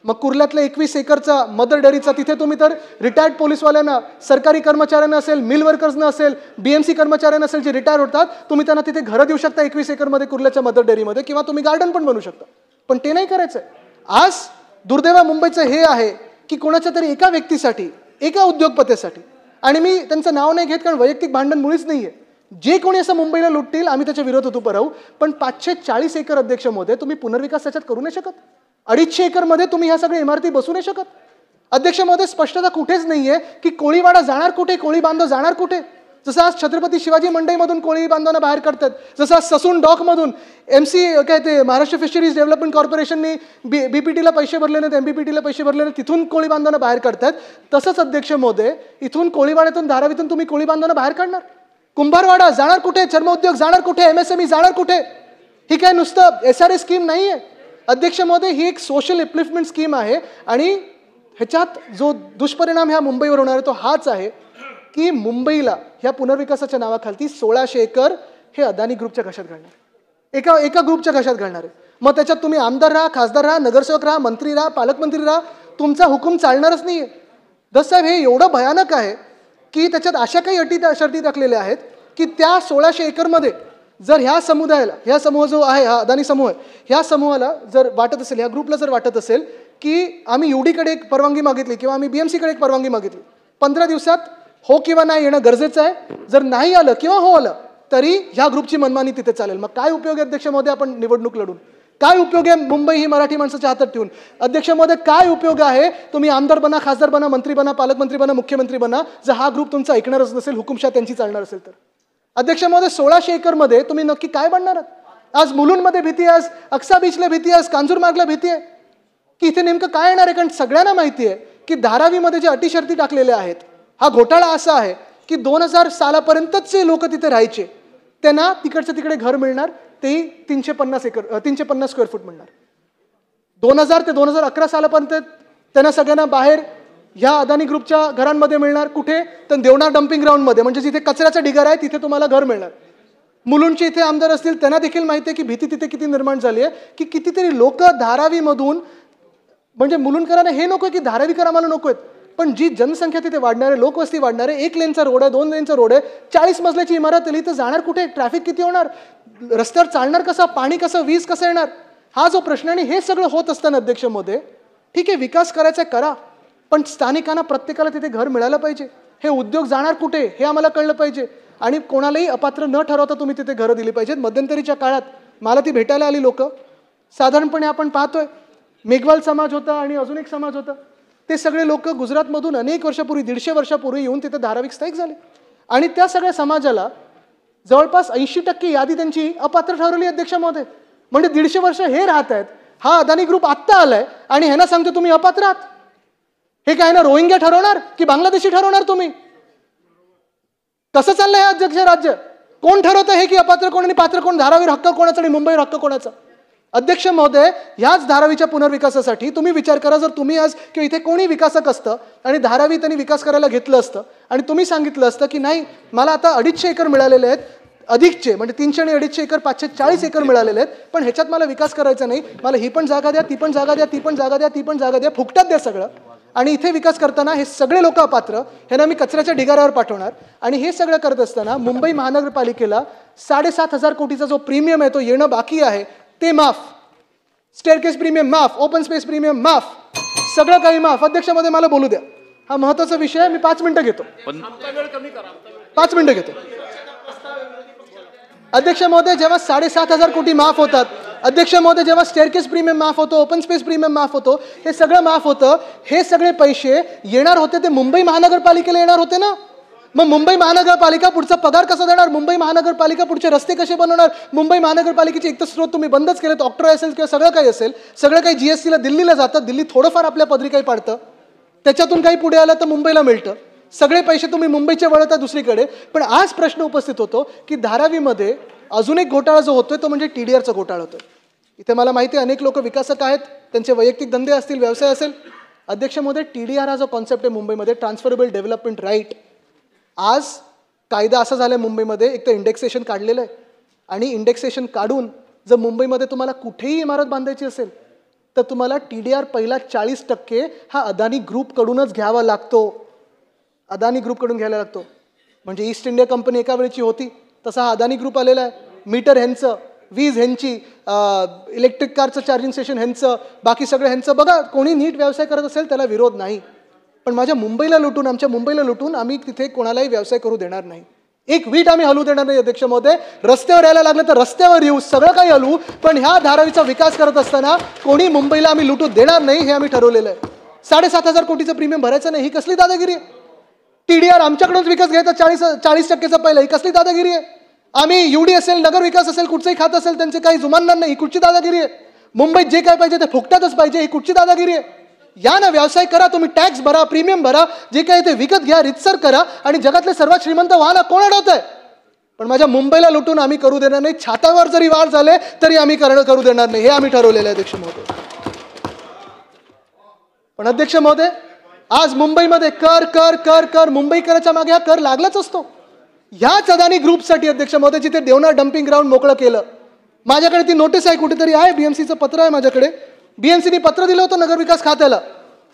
मग कुर्ल्यातल्या 21 एकरचा मदर डेअरीचा, तिथे तुम्ही तर रिटायर्ड पोलीसवाल्यांना, सरकारी कर्मचाऱ्यांना असेल, मिल वर्कर्सना असेल, BMC कर्मचाऱ्यांना असेल जे रिटायर होतात, तुम्ही त्यांना तिथे घरं देऊ शकता 21 एकरमध्ये कुर्ल्याच्या मदर डेअरीमध्ये, किंवा तुम्ही गार्डन पण बनवू शकता. पण ते नाही करायचंय. आज दुर्दैव मुंबईचं हे आहे की कोणाच्या तरी एका व्यक्तीसाठी, एका उद्योगपतीसाठी, आणि मी त्यांचं नाव नाही घेत कारण वैयक्तिक भांडण मुळीच नाहीये, जे कोणी असं मुंबईला लुटतील आम्ही त्याच्या विरोधात उभं राहू. पण 540 एकर अध्यक्ष महोदय, तुम्ही पुनर्विकास त्याच्यात करू नाही शकत. 250 एकरमध्ये तुम्ही ह्या सगळ्या इमारती बसू नाही शकत. अध्यक्ष महोदय, स्पष्टता कुठेच नाहीये की कोळीवाडा जाणार कुठे, कोळी बांधव जाणार कुठे. जसं आज छत्रपती शिवाजी मंडईमधून कोळी बांधवांना बाहेर काढतात, जसं आज ससून डॉकमधून महाराष्ट्र फिशरीज डेव्हलपमेंट कॉर्पोरेशनने BPTला पैसे भरले नाहीत, MBPTला पैसे भरले नाहीत, तिथून कोळी बांधवांना बाहेर काढतात. तसंच अध्यक्ष महोदय, इथून कोळीवाड्यातून, धारावीतून तुम्ही कोळी बांधवांना बाहेर काढणार. कुंभारवाडा जाणार कुठे, चर्मउद्योग जाणार कुठे, MSME जाणार कुठे. ही काय नुसतं SRA स्कीम नाहीये अध्यक्ष महोदय, ही एक सोशल अपलिफ्टमेंट स्कीम आहे. आणि ह्याच्यात जो दुष्परिणाम ह्या मुंबईवर होणार आहे तो हाच आहे की मुंबईला ह्या पुनर्विकासाच्या नावाखाली 1600 एकर हे अदानी ग्रुपच्या घशात घालणार, एका ग्रुपच्या घशात घालणार आहे. मग त्याच्यात तुम्ही आमदार राहा, खासदार राहा, नगरसेवक राहा, मंत्री राहा, पालकमंत्री राहा, तुमचा हुकूम चालणारच नाहीये. दससाहेब, हे एवढं भयानक आहे की त्याच्यात अशा काही अटी शर्ती टाकलेल्या आहेत की त्या 1600 एकरमध्ये जर ह्या समुदायाला, ह्या समूह जो आहे, हा अदानी समूह आहे, ह्या समूहाला जर वाटत असेल, ह्या ग्रुपला जर वाटत असेल की आम्ही UD-कडे एक परवानगी मागितली किंवा आम्ही BMC-कडे एक परवानगी मागितली, 15 दिवसात हो किंवा नाही येणं गरजेचं आहे. जर नाही आलं किंवा हो आलं तरी ह्या ग्रुपची मनमानी तिथे चालेल. मग काय उपयोग आहे अध्यक्ष महोदय आपण निवडणूक लढून? काय उपयोग आहे मुंबई ही मराठी माणसाच्या हातात ठेवून? अध्यक्ष महोदय, काय उपयोग आहे तुम्ही आमदार बना, खासदार बना, मंत्री बना, पालकमंत्री बना, मुख्यमंत्री बना, जर हा ग्रुप तुमचा ऐकणारच नसेल, हुकुमशाह त्यांची चालणार असेल तर? अध्यक्ष महोदय, 1600 एकरमध्ये तुम्ही नक्की काय बनणार आहात? आज मुलुंडमध्ये भीती आहे, आज अक्सा बीचला भीती आहे, आज कांजूरमार्गला भीती आहे की इथे नेमकं काय येणार आहे. कारण सगळ्यांना माहिती आहे की धारावीमध्ये जे अटी शर्ती टाकलेल्या आहेत, हा घोटाळा असा आहे की 2000 सालापर्यंतच जे लोक तिथे राहायचे त्यांना तिकडच्या तिकडे घर मिळणार, तेही 350 स्क्वेअर फूट मिळणार. 2000 ते 2011 सालापर्यंत त्यांना सगळ्यांना बाहेर ह्या अदानी ग्रुपच्या घरांमध्ये मिळणार. कुठे? तर देवनार डम्पिंग ग्राउंडमध्ये, म्हणजे जिथे कचऱ्याचा ढिगारा आहे तिथे तुम्हाला घर मिळणार. मुलुंडचे इथे आमदार असतील त्यांना देखील माहिती आहे की भीती तिथे किती निर्माण झाली आहे, की कितीतरी लोक धारावीमधून, म्हणजे मुलुंडकरांना हे नको की धारावीकर आम्हाला नको आहेत, पण जी जनसंख्या तिथे वाढणार आहे, लोकवस्ती वाढणार आहे, 1 लेनचा रोड आहे, 2 लेनचा रोड आहे, 40 मजल्याची इमारत आली तर जाणार कुठे? ट्रॅफिक किती होणार? रस्त्यावर चालणार कसं? पाणी कसं? वीज कसं येणार? हा जो प्रश्न. आणि हे सगळं होत असताना अध्यक्ष महोदय, ठीक आहे विकास करायचा करा, पण स्थानिकांना प्रत्येकाला तिथे घर मिळालं पाहिजे. हे उद्योग जाणार कुठे हे आम्हाला कळलं पाहिजे. आणि कोणालाही अपात्र न ठरवता तुम्ही तिथे घरं दिली पाहिजेत. मध्यंतरीच्या काळात मला ती भेटायला आली लोक, साधारणपणे आपण पाहतोय मेघवाल समाज होता आणि अजून एक समाज होता, ते सगळे लोक गुजरातमधून अनेक वर्षापूर्वी, 150 वर्षापूर्वी येऊन तिथे धाराविक स्थायिक झाले. आणि त्या सगळ्या समाजाला जवळपास 80% यादी त्यांची अपात्र ठरवली अध्यक्ष महोदय. म्हणजे 150 वर्ष हे राहत आहेत, हा अदानी ग्रुप आत्ता आलाय आणि ह्यांना सांगतो तुम्ही अपात्र आहात. हे काय ना रोहिंग्या ठरवणार की बांगलादेशी ठरवणार तुम्ही? कसं चाललंय हे अध्यक्ष राज्य? कोण ठरवतं हे की अपात्र कोण आणि पात्र कोण? धारावीवर हक्क कोणाचा आणि मुंबईवर हक्क कोणाचा? अध्यक्ष महोदय, ह्याच धारावीच्या पुनर्विकासासाठी तुम्ही विचार करा, जर तुम्ही आज किंवा इथे कोणी विकासक असतं आणि धारावी त्यांनी विकास करायला घेतलं असतं आणि तुम्ही सांगितलं असतं की नाही मला आता 250 एकर मिळालेले आहेत, अधिकचे म्हणजे 300 आणि 250 एकर 540 एकर मिळालेले आहेत, पण ह्याच्यात मला विकास करायचा नाही, मला ही पण जागा द्या, ती पण जागा द्या, ती पण जागा द्या, ती पण जागा द्या, फुकटात द्या सगळं, आणि इथे विकास करताना हे सगळे लोक अपात्र, ह्यांना मी कचऱ्याच्या ढिगाऱ्यावर पाठवणार. आणि हे सगळं करत असताना मुंबई महानगरपालिकेला 7,500 कोटीचा जो प्रीमियम आहे तो येणं बाकी आहे ते माफ, स्टेअरकेस प्रीमियम माफ, ओपन स्पेस प्रीमियम माफ, सगळं काही माफ. अध्यक्ष महोदय मला बोलू द्या, हा महत्वाचा विषय आहे, मी 5 मिनिटं घेतो, 5 मिनिटं घेतो. अध्यक्ष महोदय, जेव्हा 7,500 कोटी माफ होतात, अध्यक्ष महोदय जेव्हा स्टेअरकेस प्रीमियम माफ होतो, ओपन स्पेस प्रीमियम माफ होतो, हे सगळं माफ होतं, हे सगळे पैसे येणार होते ते मुंबई महानगरपालिकेला येणार होते ना. मग मुंबई महानगरपालिका पुढचा पगार कसा देणार? मुंबई महानगरपालिका पुढचे रस्ते कसे बनवणार? मुंबई महानगरपालिकेचे एक तर स्रोत तुम्ही बंदच केलेत, ऑक्ट्रॉय असेल किंवा सगळं काही असेल, सगळं काही जीएसटीला दिल्लीला जातं, दिल्ली थोडंफार आपल्या पदरी काही पाडतं, त्याच्यातून काही पुढे आलं तर मुंबईला मिळतं, सगळे पैसे तुम्ही मुंबईचे वळवता दुसरीकडे. पण आज प्रश्न उपस्थित होतो की धारावीमध्ये अजून एक घोटाळा जो होतोय तो म्हणजे TDRचा घोटाळा होतोय. इथे मला माहिती आहे अनेक लोक विकासक आहेत, त्यांचे वैयक्तिक धंदे असतील, व्यवसाय असेल. अध्यक्ष महोदय, TDR हा जो कॉन्सेप्ट आहे मुंबईमध्ये, ट्रान्सफरेबल डेव्हलपमेंट राईट, आज कायदा असा झाला आहे मुंबईमध्ये, एक तर इंडेक्सेशन काढलेलं आहे आणि इंडेक्सेशन काढून जर मुंबईमध्ये तुम्हाला कुठेही इमारत बांधायची असेल तर तुम्हाला TDR पहिला 40% हा अदानी ग्रुपकडूनच घ्यावा लागतो, अदानी ग्रुपकडून घ्यायला लागतो. म्हणजे ईस्ट इंडिया कंपनी एका वेळची होती, तसा हा अदानी ग्रुप आलेला आहे. मीटर ह्यांचं, वीज ह्यांची, इलेक्ट्रिक कारचं चार्जिंग स्टेशन ह्यांचं, बाकी सगळं ह्यांचं. बघा, कोणी नीट व्यवसाय करत असेल त्याला विरोध नाही, पण माझ्या मुंबईला लुटून, आमच्या मुंबईला लुटून आम्ही तिथे कोणालाही व्यवसाय करू देणार नाही, एक वीट आम्ही हलवू देणार नाही. अध्यक्ष महोदय, रस्त्यावर यायला लागलं तर रस्त्यावर येऊ, सगळं काही हलवू, पण ह्या धारावीचा विकास करत असताना कोणी मुंबईला आम्ही लुटू देणार नाही, हे आम्ही ठरवलेलं आहे. 7,500 कोटीचं प्रीमियम भरायचं नाही, ही कसली दादागिरी आहे? TDR आमच्याकडूनच विकास घ्यायचा 40%चा पहिला, ही कसली दादागिरी आहे? आम्ही UD असेल, नगर विकास असेल, कुठचंही खात असेल त्यांचे काही जुमानणार नाही, ही कुठची दादागिरी आहे? मुंबईत जे काय पाहिजे ते फुकटातच पाहिजे, ही कुठची दादागिरी आहे? या ना, व्यवसाय करा, तुम्ही टॅक्स भरा, प्रीमियम भरा, जे काय ते विकत घ्या, रितसर करा आणि जगातले सर्वात श्रीमंत व्हा ना, कोण अडवत आहे? पण माझ्या मुंबईला लुटून आम्ही करू देणार नाही, छातावर जरी वाढ झाले तरी आम्ही करू देणार नाही, हे आम्ही ठरवलेलं आहे अध्यक्ष महोदय. पण अध्यक्ष महोदय, आज मुंबईमध्ये कर कर कर कर, मुंबईकराच्या मागे हा कर लागलाच असतो. ह्याच अदानी ग्रुपसाठी अध्यक्ष महोदय, जिथे देवनार डम्पिंग ग्राउंड मोकळं केलं, माझ्याकडे ती नोटीस आहे, कुठेतरी आहे, BMCचं पत्र आहे माझ्याकडे. BMCने पत्र दिलं होतं नगर विकास खात्याला,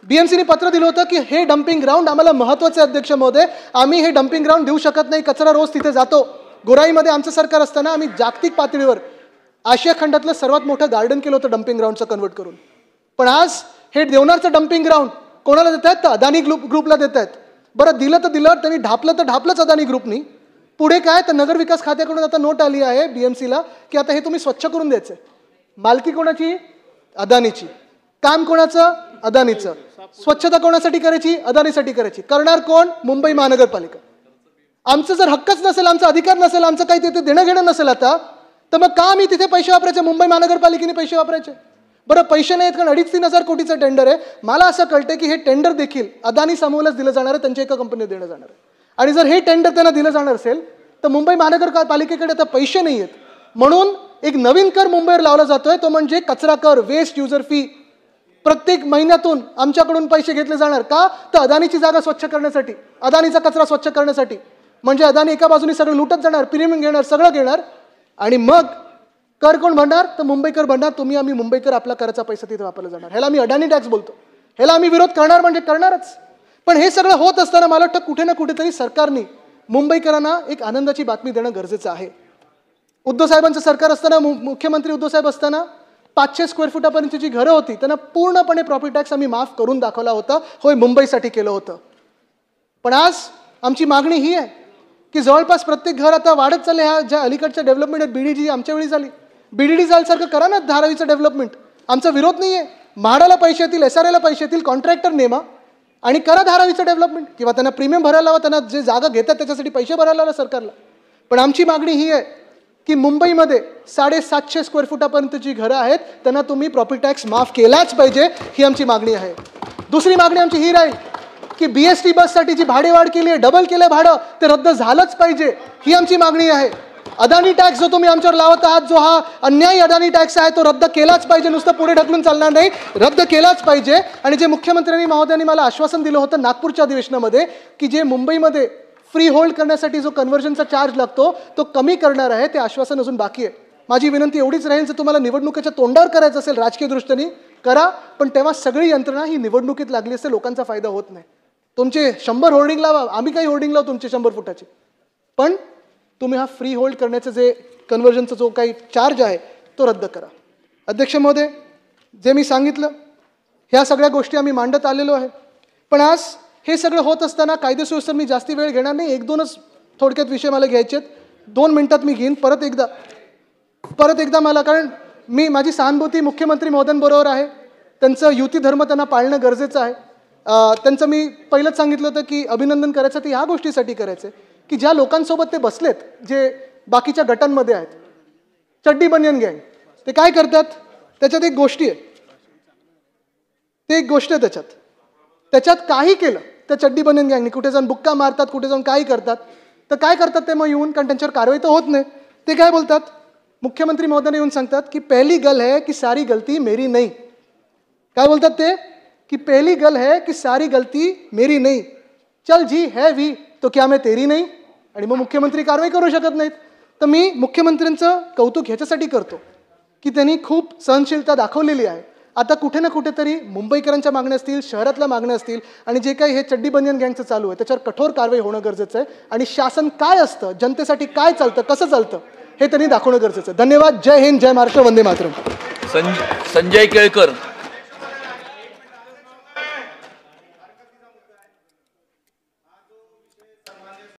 BMCने पत्र दिलं होतं की हे डम्पिंग ग्राउंड आम्हाला महत्त्वाचं आहे अध्यक्ष महोदय, आम्ही हे डम्पिंग ग्राउंड देऊ शकत नाही, कचरा रोज तिथे जातो. गोराईमध्ये आमचं सरकार असताना आम्ही जागतिक पातळीवर आशिया खंडातलं सर्वात मोठं गार्डन केलं होतं डम्पिंग ग्राउंडचं कन्वर्ट करून. पण आज हे देवनारचं डम्पिंग ग्राउंड कोणाला देत आहेत? तर अदानी ग्रुपला देत आहेत. बरं, दिलं तर दिलं, त्यांनी ढापलं तर ढापलंच अदानी ग्रुपनी. पुढे काय, तर नगर विकास खात्याकडून आता नोट आली आहे BMCला की आता हे तुम्ही स्वच्छ करून द्यायचं. मालकी कोणाची? अदानीची. काम कोणाचं? अदानीचं. स्वच्छता कोणासाठी करायची? अदानीसाठी करायची. करणार कोण? मुंबई महानगरपालिका. आमचं जर हक्कच नसेल, आमचा अधिकार नसेल, आमचं काही तिथे देणं घेणं नसेल आता, तर मग का आम्ही तिथे पैसे वापरायचे? मुंबई महानगरपालिकेने पैसे वापरायचे? बरं, पैसे नाहीत कारण 2,500-3,000 कोटीचं टेंडर आहे. मला असं कळतं की हे टेंडर देखील अदानी समूहालाच दिलं जाणार आहे, त्यांच्या एका कंपनीला देणं जाणार आहे. आणि जर हे टेंडर त्यांना दिलं जाणार असेल तर मुंबई महानगरपालिकेकडे आता पैसे नाही आहेत, म्हणून एक नवीन कर मुंबईवर लावला जातोय, तो म्हणजे कचरा कर, वेस्ट युजर फी. प्रत्येक महिन्यातून आमच्याकडून पैसे घेतले जाणार का? तर अदानीची जागा स्वच्छ करण्यासाठी, अदानीचा कचरा स्वच्छ करण्यासाठी. म्हणजे अदानी एका बाजूने सगळं लुटत जाणार, प्रीमियम घेणार, सगळं घेणार आणि मग कर कोण भरणार? तर मुंबईकर भरणार. तुम्ही आम्ही मुंबईकर आपला कराचा पैसा तिथे वापरला जाणार. ह्याला आम्ही अडाणी टॅक्स बोलतो. ह्याला आम्ही विरोध करणार म्हणजे करणारच. पण हे सगळं होत असताना मला वाटतं कुठे ना कुठेतरी सरकारने मुंबईकरांना एक आनंदाची बातमी देणं गरजेचं आहे. उद्धव साहेबांचं सरकार असताना, मुख्यमंत्री उद्धव साहेब असताना 500 स्क्वेअर फुटापर्यंतची जी घरं होती त्यांना पूर्णपणे प्रॉपर्टी टॅक्स आम्ही माफ करून दाखवला होता. होय, मुंबईसाठी केलं होतं. पण आज आमची मागणी ही आहे की जवळपास प्रत्येक घर आता वाढत चालले. ह्या ज्या अलीकडच्या डेव्हलपमेंट आहेत, बीडीजी आमच्या वेळी झाली, बीडीडी सारखं करा ना धारावीचं डेव्हलपमेंट. आमचा विरोध नाही आहे. म्हाडाला पैसे येतील, SRAला पैसे येतील, कॉन्ट्रॅक्टर नेमा आणि करा धारावीचं डेव्हलपमेंट, किंवा त्यांना प्रीमियम भरायला हवा, त्यांना जे जागा घेतात त्याच्यासाठी पैसे भरायला हवा सरकारला. पण आमची मागणी ही आहे की मुंबईमध्ये 750 स्क्वेअर फुटापर्यंतची घरं आहेत त्यांना तुम्ही प्रॉपर्टी टॅक्स माफ केलाच पाहिजे, ही आमची मागणी आहे. दुसरी मागणी आमची ही राहील की BST बससाठी जी भाडेवाढ केली आहे, डबल केलं भाडं, ते रद्द झालंच पाहिजे, ही आमची मागणी आहे. अदानी टॅक्स जो तुम्ही आमच्यावर लावत आहात, जो हा अन्यायी अदानी टॅक्स आहे, तो रद्द केलाच पाहिजे. नुसतं पुढे ढकलून चालणार नाही, रद्द केलाच पाहिजे. आणि जे मुख्यमंत्र्यांनी महोदयांनी मला आश्वासन दिलं होतं नागपूरच्या अधिवेशनामध्ये की जे मुंबईमध्ये फ्री होल्ड करण्यासाठी जो कन्व्हर्जनचा चार्ज लागतो तो कमी करणार आहे, ते आश्वासन अजून बाकी आहे. माझी विनंती एवढीच राहील, जर तुम्हाला निवडणुकीच्या तोंडावर करायचं असेल राजकीय दृष्टीने करा, पण तेव्हा सगळी यंत्रणा ही निवडणुकीत लागली असते, लोकांचा फायदा होत नाही. तुमचे 100 होर्डिंग लावा, आम्ही काही होर्डिंग लावू तुमचे 100 फुटाचे, पण तुम्ही हा फ्री होल्ड करण्याचं जे कन्व्हर्जनचा जो काही चार्ज आहे तो रद्द करा. अध्यक्ष महोदय, जे मी सांगितलं ह्या सगळ्या गोष्टी आम्ही मांडत आलेलो आहे. पण आज हे सगळं होत असताना कायदे सुव्यवस्था मी जास्ती वेळ घेणार नाही, 1-2च थोडक्यात विषय मला घ्यायचे आहेत. 2 मिनिटात मी घेईन. परत एकदा मला, कारण माझी सहानुभूती मुख्यमंत्री महोदयांबरोबर आहे. त्यांचं युती धर्म त्यांना पाळणं गरजेचं आहे. त्यांचं मी पहिलंच सांगितलं होतं की अभिनंदन करायचं ते ह्या गोष्टीसाठी करायचं की ज्या लोकांसोबत ते बसलेत, जे बाकीच्या गटांमध्ये आहेत, चड्डी बनियन गँग, ते काय करतात त्याच्यात एक गोष्टी आहे, ते एक गोष्ट आहे त्याच्यात काही केलं त्या चड्डी बनियन गँगनी, कुठे जाऊन बुक्का मारतात, कुठे जाऊन काही करतात, तर काय करतात ते मग येऊन, कारण त्यांच्यावर कारवाई तर होत नाही, ते काय बोलतात, मुख्यमंत्री महोदयांना येऊन सांगतात की पहली गल है की सारी गलती मेरी नहीं. काय बोलतात ते की पहली गल है की सारी गलती मेरी नहीं, चल जी है भी तो क्या मैं तेरी नहीं. आणि मग मुख्यमंत्री कारवाई करू शकत नाहीत. तर मी मुख्यमंत्र्यांचं कौतुक ह्याच्यासाठी करतो की त्यांनी खूप सहनशीलता दाखवलेली आहे. आता कुठे ना कुठेतरी मुंबईकरांच्या मागण्या असतील, शहरातल्या मागण्या असतील, आणि जे काही हे चड्डी बनियन गँगचं चालू आहे त्याच्यावर कठोर कारवाई होणं गरजेचं आहे. आणि शासन काय असतं, जनतेसाठी काय चालतं, कसं चालतं, हे त्यांनी दाखवणं गरजेचं आहे. धन्यवाद. जय हिंद, जय महाराष्ट्र, वंदे मातरम. संजय केळकर.